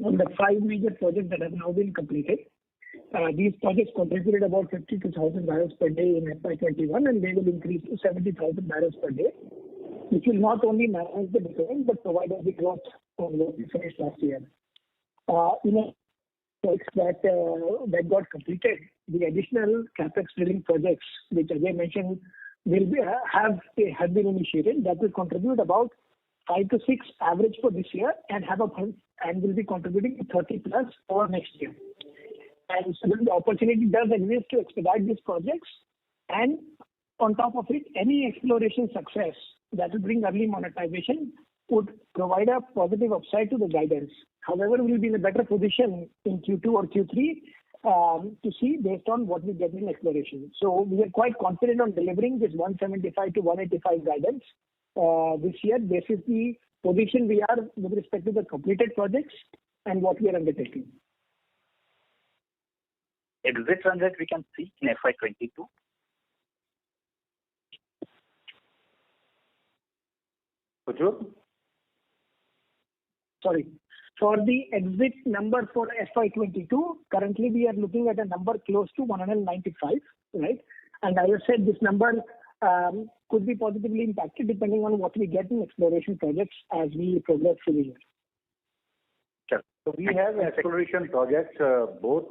on the 5 major projects that have now been completed. These projects contributed about 52,000 barrels per day in FY21, and they will increase to 70,000 barrels per day, which will not only manage the decline but provide us the growth on what we finished last year. That got completed, the additional capex drilling projects, which Ajay mentioned, will have been initiated. That will contribute about 5 to 6 average for this year and will be contributing to 30 plus for next year. And so the opportunity does exist to expedite these projects, and on top of it, any exploration success that will bring early monetization would provide a positive upside to the guidance. However, we will be in a better position in Q2 or Q3 to see based on what we get in exploration. So we are quite confident on delivering this 175 to 185 guidance this year. This is the position we are with respect to the completed projects and what we are undertaking. Exit run rate we can see in FY22? Prachur? Sorry. For the exit number for FY22, currently we are looking at a number close to 195, right? And as I said, this number could be positively impacted depending on what we get in exploration projects as we progress through the year. Sure. So we have exploration projects both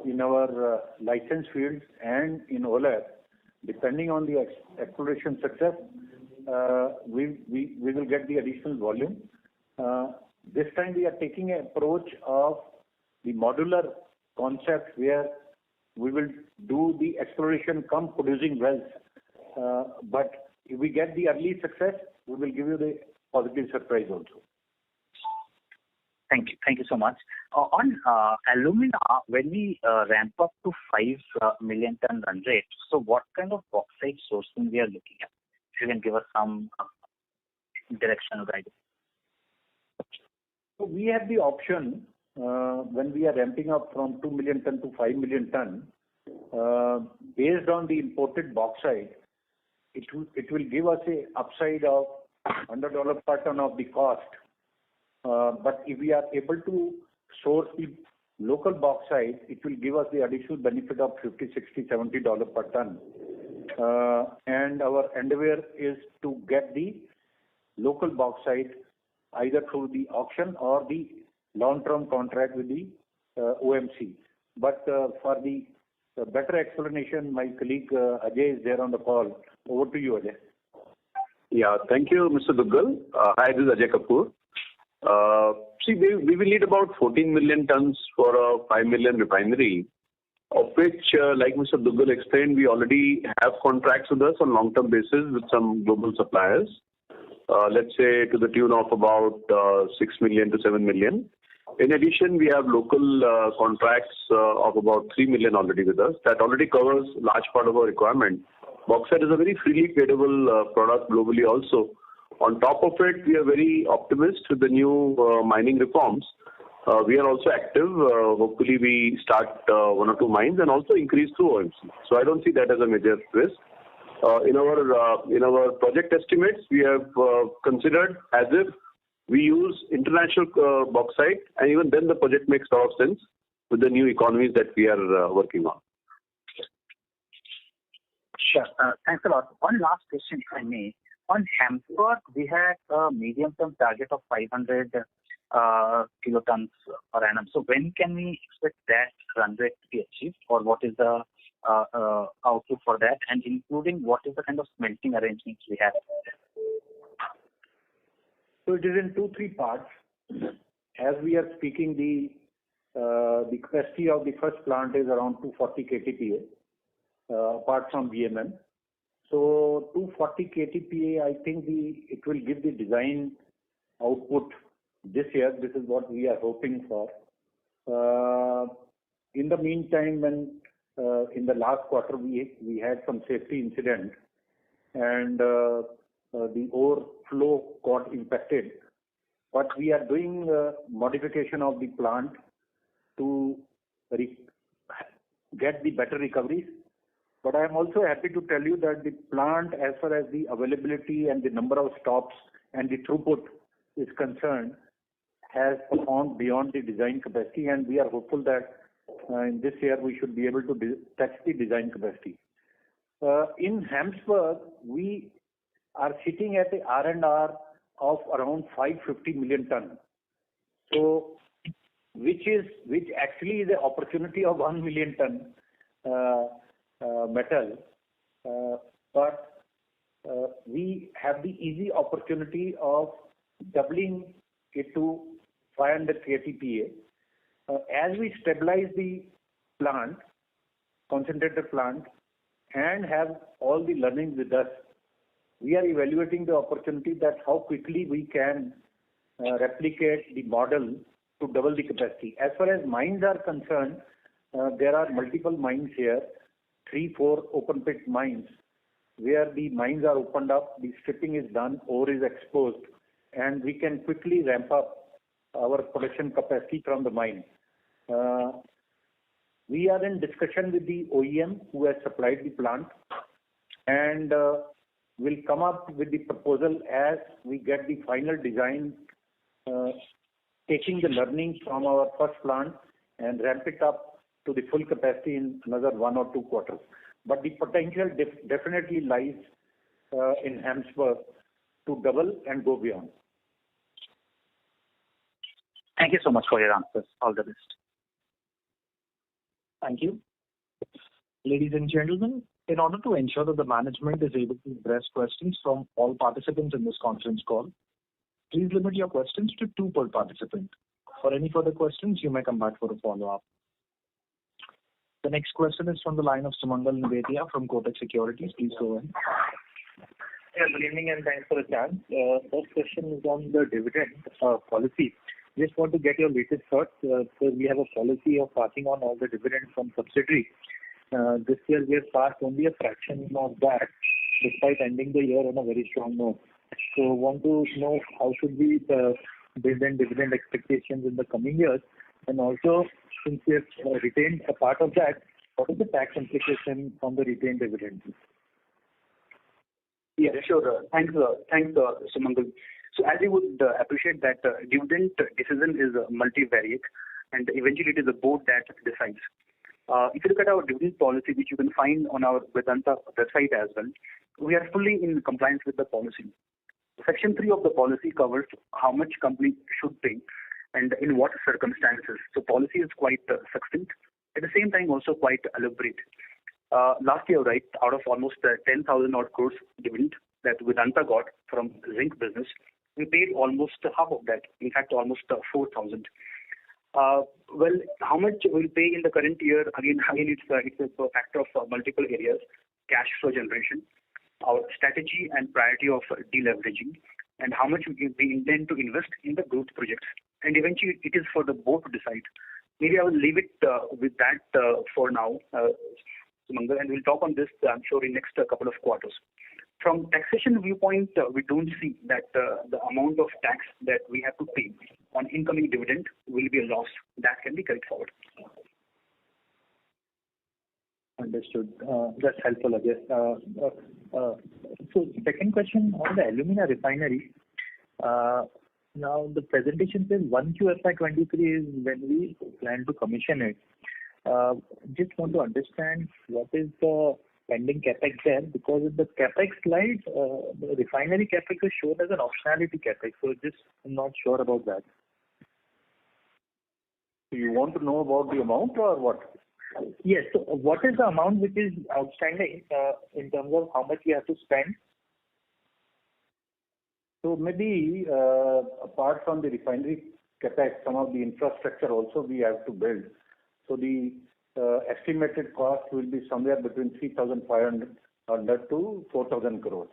in our license fields and in OLAP. Depending on the exploration success, we will get the additional volume. This time we are taking an approach of the modular concept where we will do the exploration come producing wells. But if we get the early success, we will give you the positive surprise also. Thank you. Thank you so much. On alumina, when we ramp up to 5 million ton run rate, so what kind of bauxite sourcing we are looking at? If you can give us some directional guidance. So we have the option when we are ramping up from 2 million ton to 5 million ton, based on the imported bauxite, it will give us a upside of $100 per ton of the cost. But if we are able to source the local bauxite, it will give us the additional benefit of $50, $60, $70 per ton. And our endeavor is to get the local bauxite either through the auction or the long-term contract with the OMC. But for the better explanation, my colleague Ajay is there on the call. Over to you, Ajay. Yeah, thank you, Mr. Duggal. Hi, this is Ajay Kapoor. See, we will need about 14 million tons for a 5 million refinery, of which, like Mr. Duggal explained, we already have contracts with us on long-term basis with some global suppliers. Let's say to the tune of about 6 million to 7 million. In addition, we have local contracts of about 3 million already with us. That already covers large part of our requirement. Bauxite is a very freely tradable product globally also. On top of it, we are very optimistic with the new mining reforms. We are also active. Hopefully, we start 1 or 2 mines and also increase through OMC. So I don't see that as a major risk. In our project estimates, we have considered as if we use international bauxite, and even then the project makes a lot of sense with the new economies that we are working on. Sure. Thanks a lot. One last question, if I may. On Hamburg, we had a medium-term target of 500 kilotons per annum. So when can we expect that run rate to be achieved, or what is the outlook for that, and including what is the kind of smelting arrangements we have? So it is in 2-3 parts. As we are speaking, the capacity of the first plant is around 240 KTPA, apart from VMM. So 240 KTPA, I think it will give the design output this year. This is what we are hoping for. In the meantime, when in the last quarter we had some safety incident, and the overflow got impacted. But we are doing modification of the plant to get the better recoveries. But I am also happy to tell you that the plant, as far as the availability and the number of stops and the throughput is concerned, has performed beyond the design capacity, and we are hopeful that in this year we should be able to touch the design capacity. In Hamburg, we are sitting at the R&R of around 550 million ton. So, which actually is the opportunity of 1 million ton metal, but we have the easy opportunity of doubling it to 500 KTPA. As we stabilize the plant, concentrated plant, and have all the learnings with us, we are evaluating the opportunity that how quickly we can replicate the model to double the capacity. As far as mines are concerned, there are multiple mines here, 3-4 open pit mines, where the mines are opened up, the stripping is done, ore is exposed, and we can quickly ramp up our production capacity from the mine. We are in discussion with the OEM who has supplied the plant, and will come up with the proposal as we get the final design, taking the learnings from our first plant and ramp it up to the full capacity in another 1 or 2 quarters. But the potential definitely lies in Hamburg to double and go beyond. Thank you so much for your answers. All the best. Thank you. Ladies and gentlemen, in order to ensure that the management is able to address questions from all participants in this conference call, please limit your questions to 2 per participant. For any further questions, you may come back for a follow-up. The next question is from the line of Sumangal Nevatia from Kotak Securities. Please go ahead. Yeah, good evening and thanks for the chance. First question is on the dividend policy. Just want to get your latest thoughts. So we have a policy of passing on all the dividends from subsidiary. This year we have passed only a fraction of that, despite ending the year on a very strong note. So want to know how should we build in dividend expectations in the coming years, and also since we have retained a part of that, what is the tax implication from the retained dividend? Yeah, sure. Thanks, Sumangal. So as you would appreciate that dividend decision is multivariate, and eventually it is the board that decides. If you look at our dividend policy, which you can find on our Vedanta website as well, we are fully in compliance with the policy. Section 3 of the policy covers how much company should pay and in what circumstances. So policy is quite succinct, at the same time also quite elaborate. Last year, right, out of almost 10,000 odd crores dividend that Vedanta got from zinc business, we paid almost half of that. In fact, almost 4,000. Well, how much we'll pay in the current year? Again, it's a factor of multiple areas: cash flow generation, our strategy and priority of deleveraging, and how much we intend to invest in the growth projects. And eventually, it is for the board to decide. Maybe I will leave it with that for now, Sumangal, and we'll talk on this, I'm sure, in next couple of quarters. From taxation viewpoint, we don't see that the amount of tax that we have to pay on incoming dividend will be a loss. That can be carried forward. Understood. That's helpful, Ajay. So second question on the alumina refinery. Now the presentation says 1Q FY23 is when we plan to commission it. Just want to understand what is the pending capex there, because in the capex slide, the refinery capex is shown as an optionality capex. So just I'm not sure about that. You want to know about the amount or what? Yes. So what is the amount which is outstanding in terms of how much we have to spend? So maybe apart from the refinery capex, some of the infrastructure also we have to build. So the estimated cost will be somewhere between 3,500 to 4,000 crores.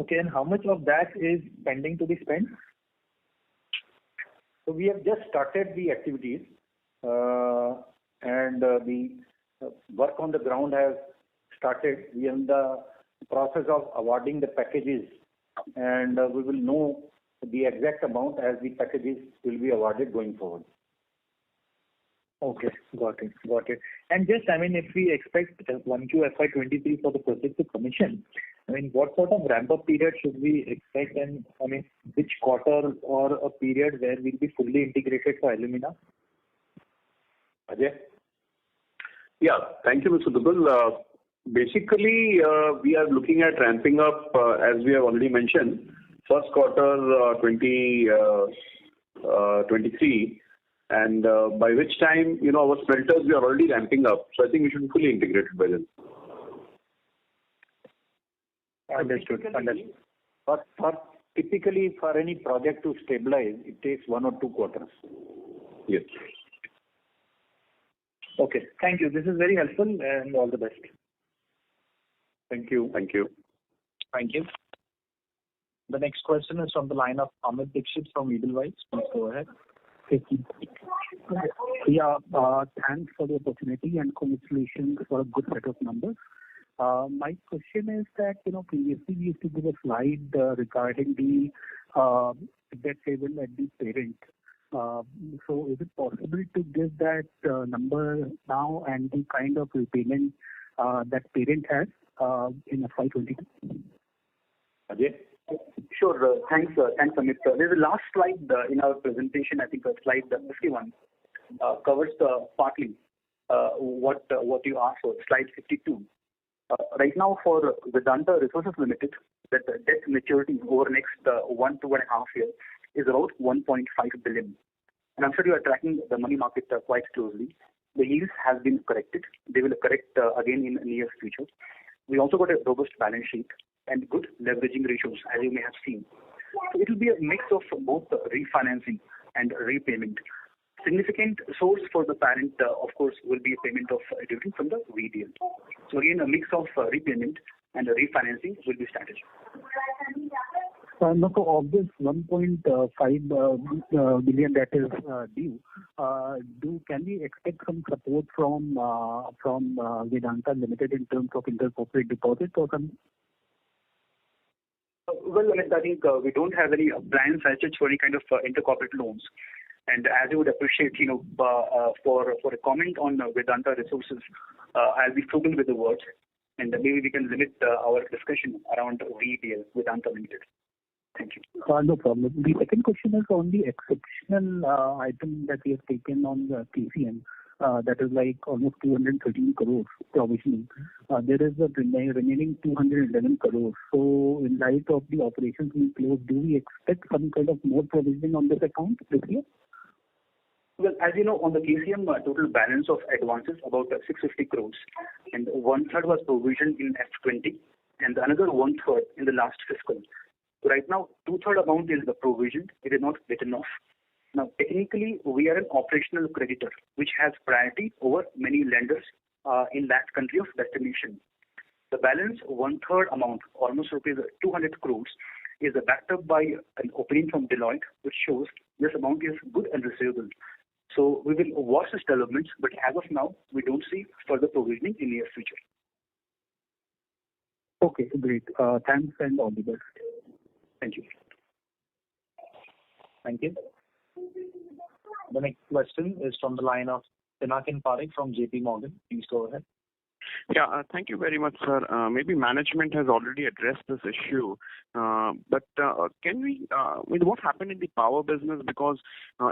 Okay, and how much of that is pending to be spent? So we have just started the activities, and the work on the ground has started. We are in the process of awarding the packages, and we will know the exact amount as the packages will be awarded going forward. Okay, got it. And just, I mean, if we expect 1Q FY23 for the project to commission, I mean, what sort of ramp-up period should we expect, and I mean, which quarter or a period where we'll be fully integrated for alumina? Ajay? Yeah, thank you, Mr. Duggal. Basically, we are looking at ramping up, as we have already mentioned, first quarter 2023. And by which time, our smelters, we are already ramping up. So I think we should be fully integrated by then. Understood. But typically for any project to stabilize, it takes 1 or 2 quarters. Yes. Okay, thank you. This is very helpful, and all the best. Thank you. Thank you. Thank you. The next question is from the line of Amit Dixit from Edelweiss. Please go ahead. Yeah, thanks for the opportunity and congratulations for a good set of numbers. My question is that, previously we used to give a slide regarding the debt level at the parent. So is it possible to give that number now and the kind of repayment that parent has in FY22? Ajay? Sure. Thanks, Amit. There's a last slide in our presentation. I think slide 51 covers partly what you asked for. Slide 52. Right now for Vedanta Resources Limited, that debt maturity over next 2.5 years is about 1.5 billion. And I'm sure you are tracking the money market quite closely. The yields has been corrected. They will correct again in the near future. We also got a robust balance sheet and good leveraging ratios, as you may have seen. So it will be a mix of both refinancing and repayment. Significant source for the parent, of course, will be a payment of dividend from the VDL. So again, a mix of repayment and refinancing will be strategy. No, so of this 1.5 billion that is due, can we expect some support from Vedanta Limited in terms of intercorporate deposits or some? Well, I think we don't have any plans as such for any kind of intercorporate loans. And as you would appreciate, for a comment on Vedanta Resources, I'll be frugal with the words, and maybe we can limit our discussion around VEPL, Vedanta Limited. Thank you. No problem. The second question is on the exceptional item that we have taken on the KCM. That is like almost 213 crores provisioning. There is a remaining 211 crores. So in light of the operations we closed, do we expect some kind of more provisioning on this account this year? Well, as you know, on the KCM total balance of advances about 650 crores, and 1/3 was provisioned in F20, and another 1/3 in the last fiscal. So right now, 2/3 amount is the provision; it is not written off. Now, technically, we are an operational creditor, which has priority over many lenders in that country of destination. The balance 1/3 amount, almost rupees 200 crores, is backed up by an opinion from Deloitte, which shows this amount is good and receivable. So we will watch this developments, but as of now, we don't see further provisioning in the near future. Okay, great. Thanks and all the best. Thank you. Thank you. The next question is from the line of Pinakin Parekh from JP Morgan. Please go ahead. Yeah, thank you very much, sir. Maybe management has already addressed this issue, but can we, what happened in the power business? Because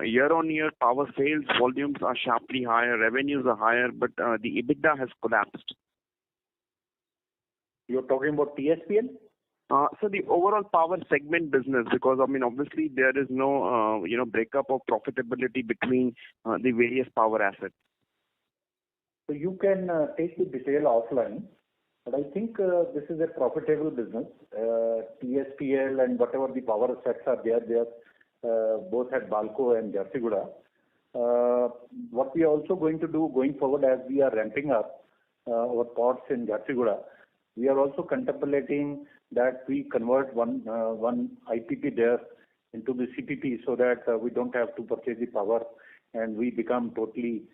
year-on-year power sales volumes are sharply higher, revenues are higher, but the EBITDA has collapsed. You're talking about TSPL? So the overall power segment business, because I mean, obviously there is no, breakup of profitability between the various power assets. So you can take the detail offline, but I think this is a profitable business. TSPL and whatever the power assets are there, they are both at Balco and Jharsuguda. What we are also going to do going forward as we are ramping up our pods in Jharsuguda, we are also contemplating that we convert one IPP there into the CPP so that we don't have to purchase the power and we become totally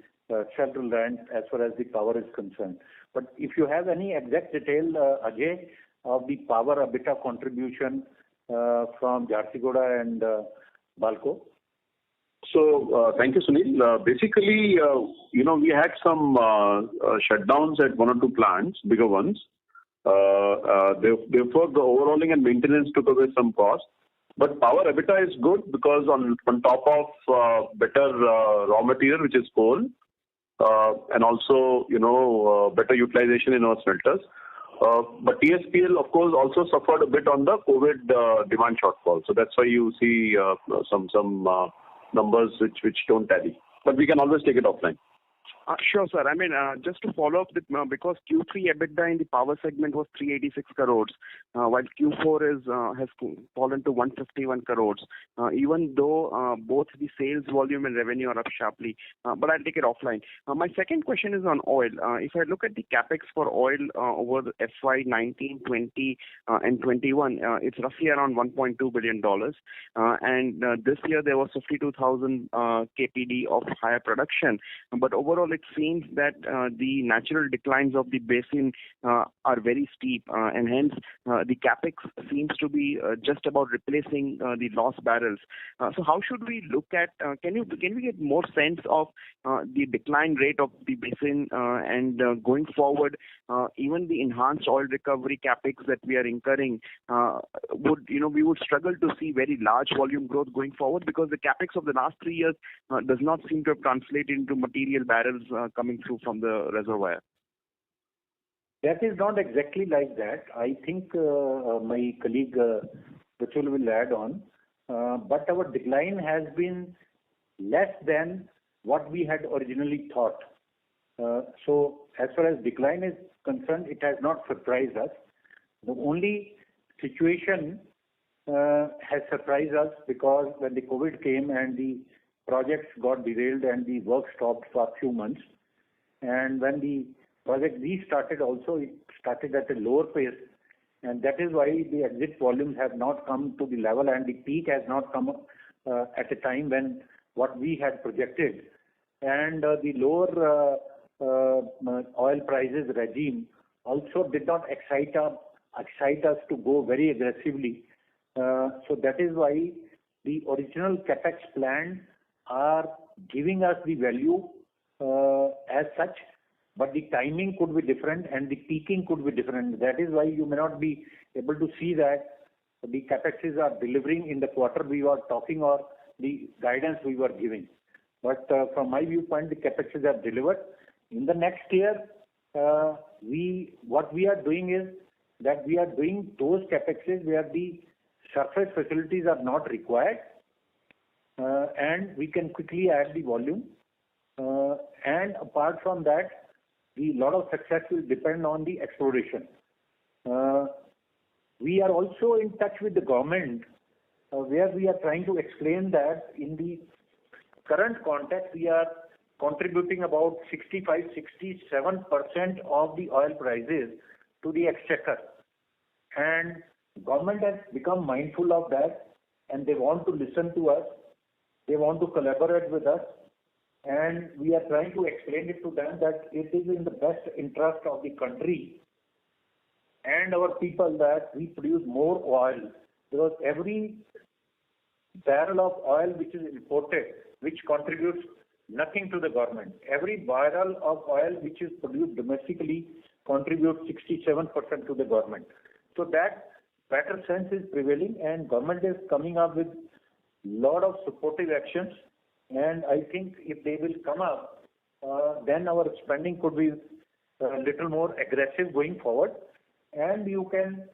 self-reliant as far as the power is concerned. But if you have any exact detail, Ajay, of the power EBITDA contribution from Jharsuguda and Balco. So thank you, Sunil. Basically, we had some shutdowns at one or two plants, bigger ones. Therefore, the overhauling and maintenance took away some cost. But power EBITDA is good because on top of better raw material, which is coal, and also, better utilization in our smelters. But TSPL, of course, also suffered a bit on the COVID demand shortfall. So that's why you see some numbers which don't tally. But we can always take it offline. Sure, sir. I mean, just to follow up, because Q3 EBITDA in the power segment was 386 crores, while Q4 has fallen to 151 crores, even though both the sales volume and revenue are up sharply. But I'll take it offline. My second question is on oil. If I look at the capex for oil over the FY 19, 20, and 21, it's roughly around $1.2 billion. And this year there was 52,000 KPD of higher production. But overall, it seems that the natural declines of the basin are very steep, and hence the capex seems to be just about replacing the lost barrels. So how should we look at? Can we get more sense of the decline rate of the basin and going forward, even the enhanced oil recovery capex that we are incurring, we would struggle to see very large volume growth going forward because the capex of the last 3 years does not seem to have translated into material barrels coming through from the reservoir. That is not exactly like that. I think my colleague Prachul will add on. But our decline has been less than what we had originally thought. So as far as decline is concerned, it has not surprised us. The only situation has surprised us because when the COVID came and the projects got derailed and the work stopped for a few months, and when the project restarted also, it started at a lower pace and that is why the exit volumes have not come to the level, and the peak has not come at a time when what we had projected. And the lower oil prices regime also did not excite us to go very aggressively. So that is why the original capex plan are giving us the value as such, but the timing could be different and the peaking could be different. That is why you may not be able to see that the capexes are delivering in the quarter we were talking or the guidance we were giving. But from my viewpoint, the capexes are delivered. In the next year, what we are doing is that we are doing those capexes where the surface facilities are not required, and we can quickly add the volume. And apart from that, the lot of success will depend on the exploration. We are also in touch with the government, where we are trying to explain that in the current context, we are contributing about 65-67% of the oil prices to the exchequer. And government has become mindful of that, and they want to listen to us. They want to collaborate with us. And we are trying to explain it to them that it is in the best interest of the country and our people that we produce more oil, because every barrel of oil which is imported, which contributes nothing to the government, every barrel of oil which is produced domestically contributes 67% to the government. So that better sense is prevailing, and government is coming up with lot of supportive actions. And I think if they will come up, then our spending could be a little more aggressive going forward, and you can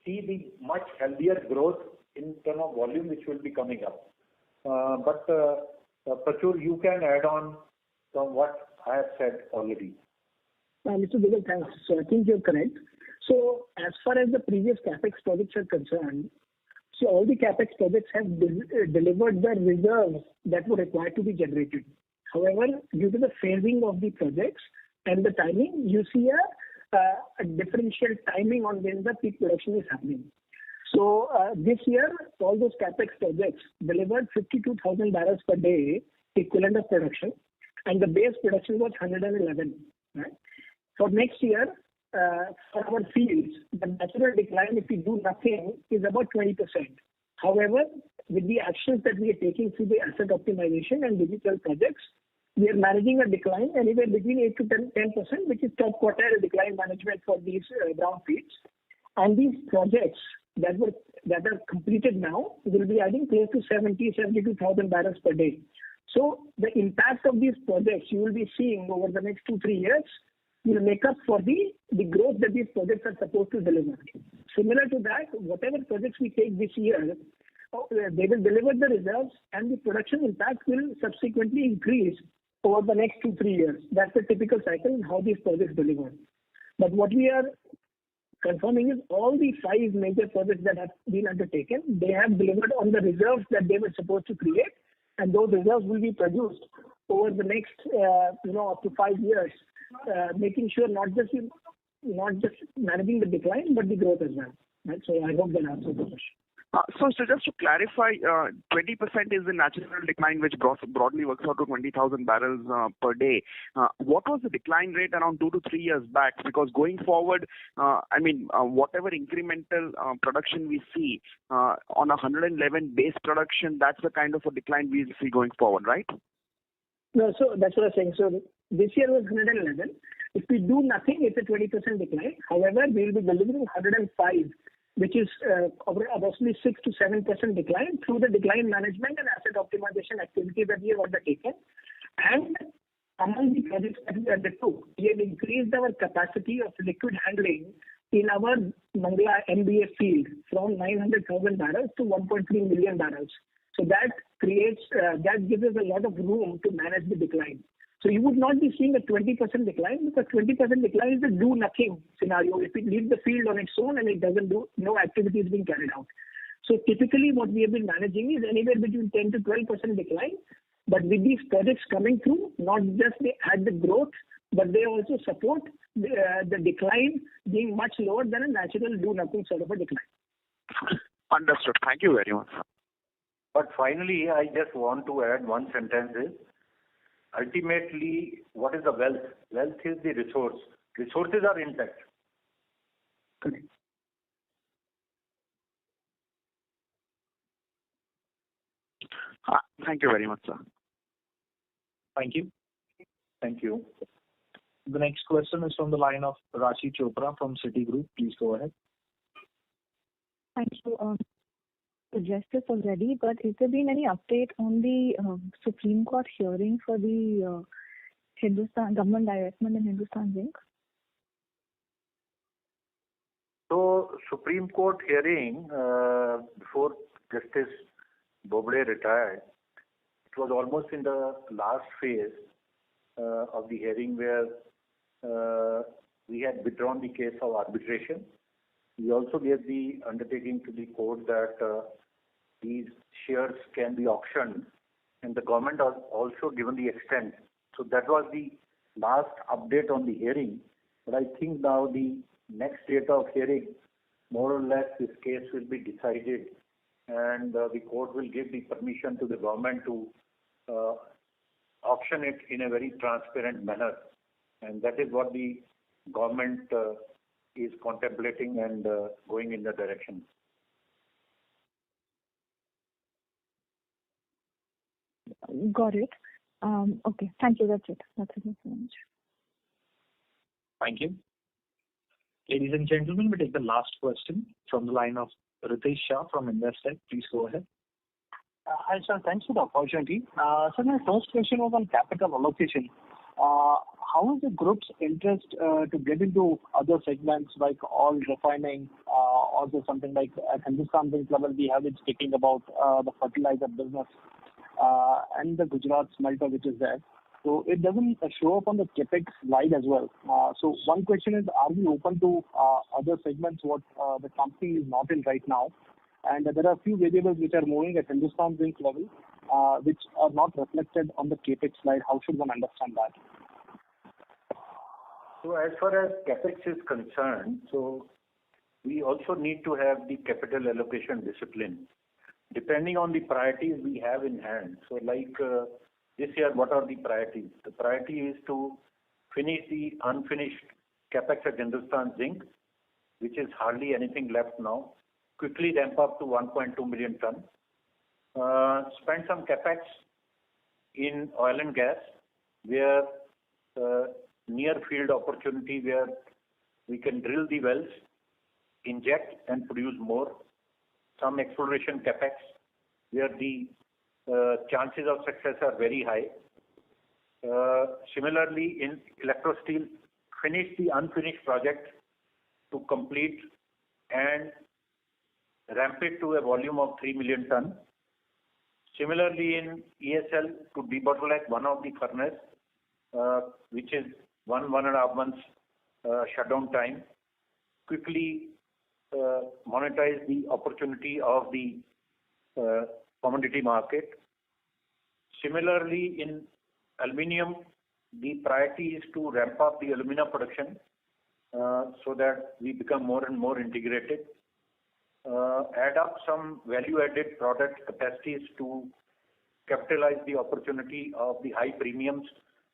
see the much healthier growth in terms of volume which will be coming up. But Prachur, you can add on from what I have said already. Mr. Dugal, thanks. So I think you're correct. So as far as the previous capex projects are concerned, so all the capex projects have delivered the reserves that were required to be generated. However, due to the phasing of the projects and the timing, you see a differential timing on when the peak production is happening. So this year, all those capex projects delivered 52,000 barrels per day equivalent of production, and the base production was 111. Right? For next year, for our fields, the natural decline, if we do nothing, is about 20%. However, with the actions that we are taking through the asset optimization and digital projects, we are managing a decline anywhere between 8 to 10%, which is top quartile decline management for these brown fields. And these projects that are completed now will be adding close to 72,000 barrels per day. So the impact of these projects you will be seeing over the next 2-3 years will make up for the growth that these projects are supposed to deliver. Similar to that, whatever projects we take this year, they will deliver the results, and the production impact will subsequently increase over the next 2-3 years. That's the typical cycle in how these projects deliver. But what we are confirming is all the 5 major projects that have been undertaken, they have delivered on the reserves that they were supposed to create, and those reserves will be produced over the next, up to 5 years, making sure not just managing the decline, but the growth as well. Right? So I hope that answers the question. So just to clarify, 20% is the natural decline, which broadly works out to 20,000 barrels per day. What was the decline rate around 2 to 3 years back? Because going forward, whatever incremental production we see on 111 base production, that's the kind of a decline we'll see going forward, right? No, so that's what I'm saying. So this year was 111. If we do nothing, it's a 20% decline. However, we will be delivering 105, which is approximately 6 to 7% decline through the decline management and asset optimization activities that we have undertaken. And among the projects that we undertook, we have increased our capacity of liquid handling in our Mangla MBA field from 900,000 barrels to 1.3 million barrels. So that gives us a lot of room to manage the decline. So you would not be seeing a 20% decline, because 20% decline is a do-nothing scenario. If we leave the field on its own and it doesn't do, no activity is being carried out. So typically what we have been managing is anywhere between 10 to 12% decline. But with these projects coming through, not just they add the growth, but they also support the decline being much lower than a natural do-nothing sort of a decline. Understood. Thank you very much. But finally, I just want to add one sentence is, ultimately, what is the wealth? Wealth is the resource. Resources are intact. Correct. Thank you very much, sir. Thank you. Thank you. The next question is from the line of Rashi Chopra from Citigroup. Please go ahead. Thank you. Addressed this already, but has there been any update on the Supreme Court hearing for the Hindustan government divestment in Hindustan Zinc? So, Supreme Court hearing before Justice Bobde retired, it was almost in the last phase of the hearing where we had withdrawn the case of arbitration. We also gave the undertaking to the court that these shares can be auctioned, and the government has also given the extent. So that was the last update on the hearing. But I think now the next date of hearing, more or less, this case will be decided, and the court will give the permission to the government to auction it in a very transparent manner, and that is what the government is contemplating and going in the direction. Got it. Okay. Thank you. That's it. That's it. Thank you. Ladies and gentlemen, we take the last question from the line of Ritesh Shah from Investec. Please go ahead. Hi, sir. Thanks for the opportunity. So my first question was on capital allocation. How is the group's interest to get into other segments like oil refining, also something like at Hindustan Zinc level, we have been speaking about the fertilizer business and the Gujarat smelter which is there. So it doesn't show up on the capex slide as well. So one question is, are we open to other segments what the company is not in right now? And there are a few variables which are moving at Hindustan Zinc level, which are not reflected on the capex slide. How should one understand that? So as far as capex is concerned, so we also need to have the capital allocation discipline, depending on the priorities we have in hand. So like this year, what are the priorities? The priority is to finish the unfinished capex at Hindustan Zinc, which is hardly anything left now. Quickly ramp up to 1.2 million ton. Spend some capex in oil and gas, where near field opportunity where we can drill the wells, inject and produce more. Some exploration capex, where the chances of success are very high. Similarly, in electro steel, finish the unfinished project to complete and ramp it to a volume of 3 million ton. Similarly, in ESL, to debottleneck one of the furnace, which is 1.5 months shutdown time, quickly monetize the opportunity of the commodity market. Similarly, in aluminium, the priority is to ramp up the alumina production so that we become more and more integrated. Add up some value-added product capacities to capitalize the opportunity of the high premiums.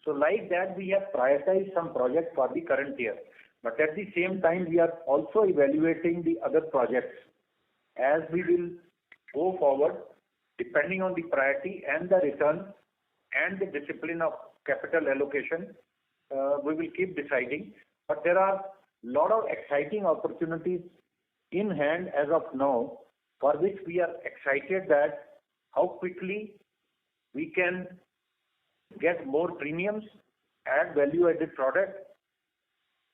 So like that, we have prioritized some projects for the current year. But at the same time, we are also evaluating the other projects. As we will go forward, depending on the priority and the return and the discipline of capital allocation, we will keep deciding. But there are a lot of exciting opportunities in hand as of now, for which we are excited that how quickly we can get more premiums, add value-added product,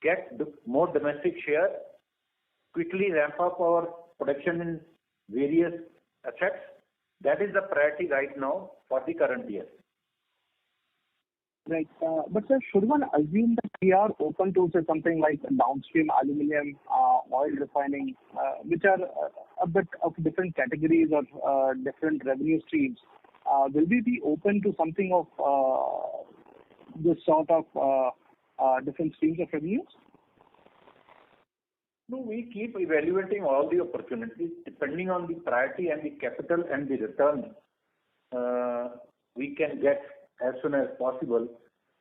get more domestic share, quickly ramp up our production in various assets. That is the priority right now for the current year. Right. But sir, should one assume that we are open to say something like downstream aluminium, oil refining, which are a bit of different categories or different revenue streams? Will we be open to something of this sort of different streams of revenues? No, we keep evaluating all the opportunities depending on the priority and the capital and the return we can get as soon as possible.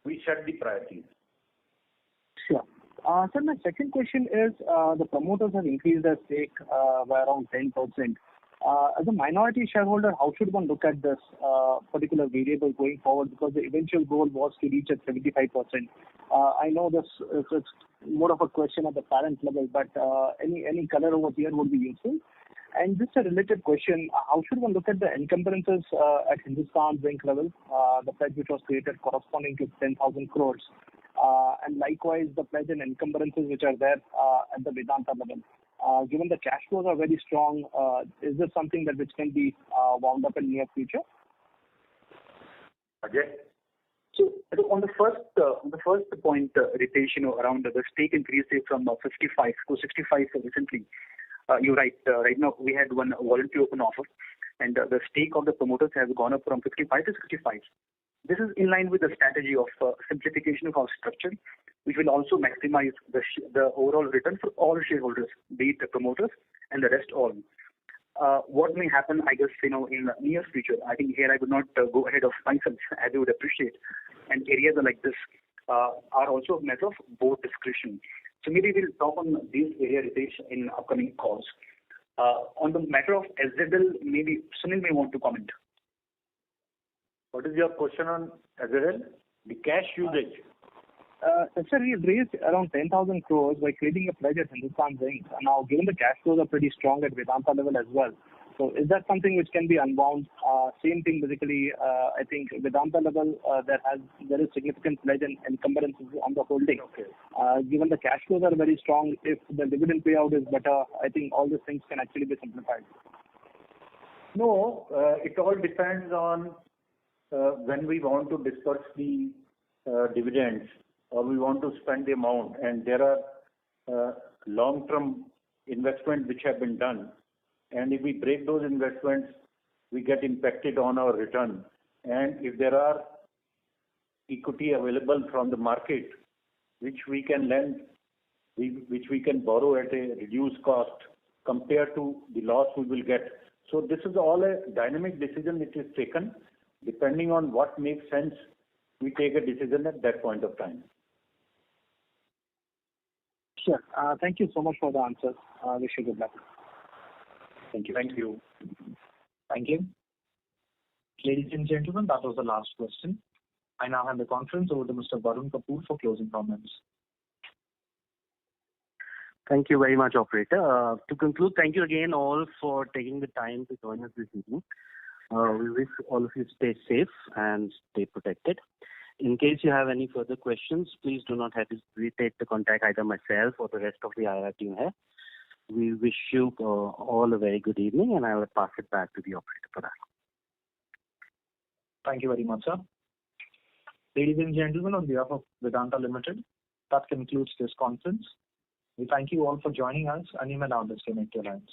We set the priorities. Sure. Sir, my second question is, the promoters have increased their stake by around 10%. As a minority shareholder, how should one look at this particular variable going forward? Because the eventual goal was to reach at 75%. I know this is more of a question at the parent level, but any color over here would be useful. And just a related question, how should one look at the encumbrances at Hindustan Zinc level, the pledge which was created corresponding to 10,000 crores, and likewise the pledge and encumbrances which are there at the Vedanta level. Given the cash flows are very strong, is this something that which can be wound up in near future? Ajay? So on the first point, Ritesh, around the stake increase from 55 to 65 recently. You're right. Right now we had one voluntary open offer, and the stake of the promoters has gone up from 55 to 65. This is in line with the strategy of simplification of our structure, which will also maximize the overall return for all shareholders, be it the promoters and the rest all. What may happen, I guess, in the near future, I think here I would not go ahead of myself, as you would appreciate. And areas like this are also a matter of board discretion. So maybe we'll talk on these areas in upcoming calls. On the matter of SZL, maybe Sunil may want to comment. What is your question on SZL? The cash usage. Sir, we have raised around 10,000 crores by creating a pledge at Hindustan Zinc. Now, given the cash flows are pretty strong at Vedanta level as well, so is that something which can be unwound? Same thing, basically. I think Vedanta level there is significant pledge and encumbrances on the holding. Okay. Given the cash flows are very strong, if the dividend payout is better, I think all these things can actually be simplified. No, it all depends on when we want to disperse the dividends or we want to spend the amount, and there are long-term investments which have been done, and if we break those investments, we get impacted on our return. And if there are equity available from the market, which we can lend, which we can borrow at a reduced cost compared to the loss we will get. So this is all a dynamic decision which is taken. Depending on what makes sense, we take a decision at that point of time. Sure. Thank you so much for the answers. Wish you good luck. Thank you. Thank you. Thank you. Ladies and gentlemen, that was the last question. I now hand the conference over to Mr. Varun Kapoor for closing comments. Thank you very much, operator. To conclude, thank you again all for taking the time to join us this evening. We wish all of you stay safe and stay protected. In case you have any further questions, please do not hesitate to contact either myself or the rest of the IR team here. We wish you all a very good evening, and I will pass it back to the operator for that. Thank you very much, sir. Ladies and gentlemen, on behalf of Vedanta Limited, that concludes this conference. We thank you all for joining us, and you may now disconnect your lines.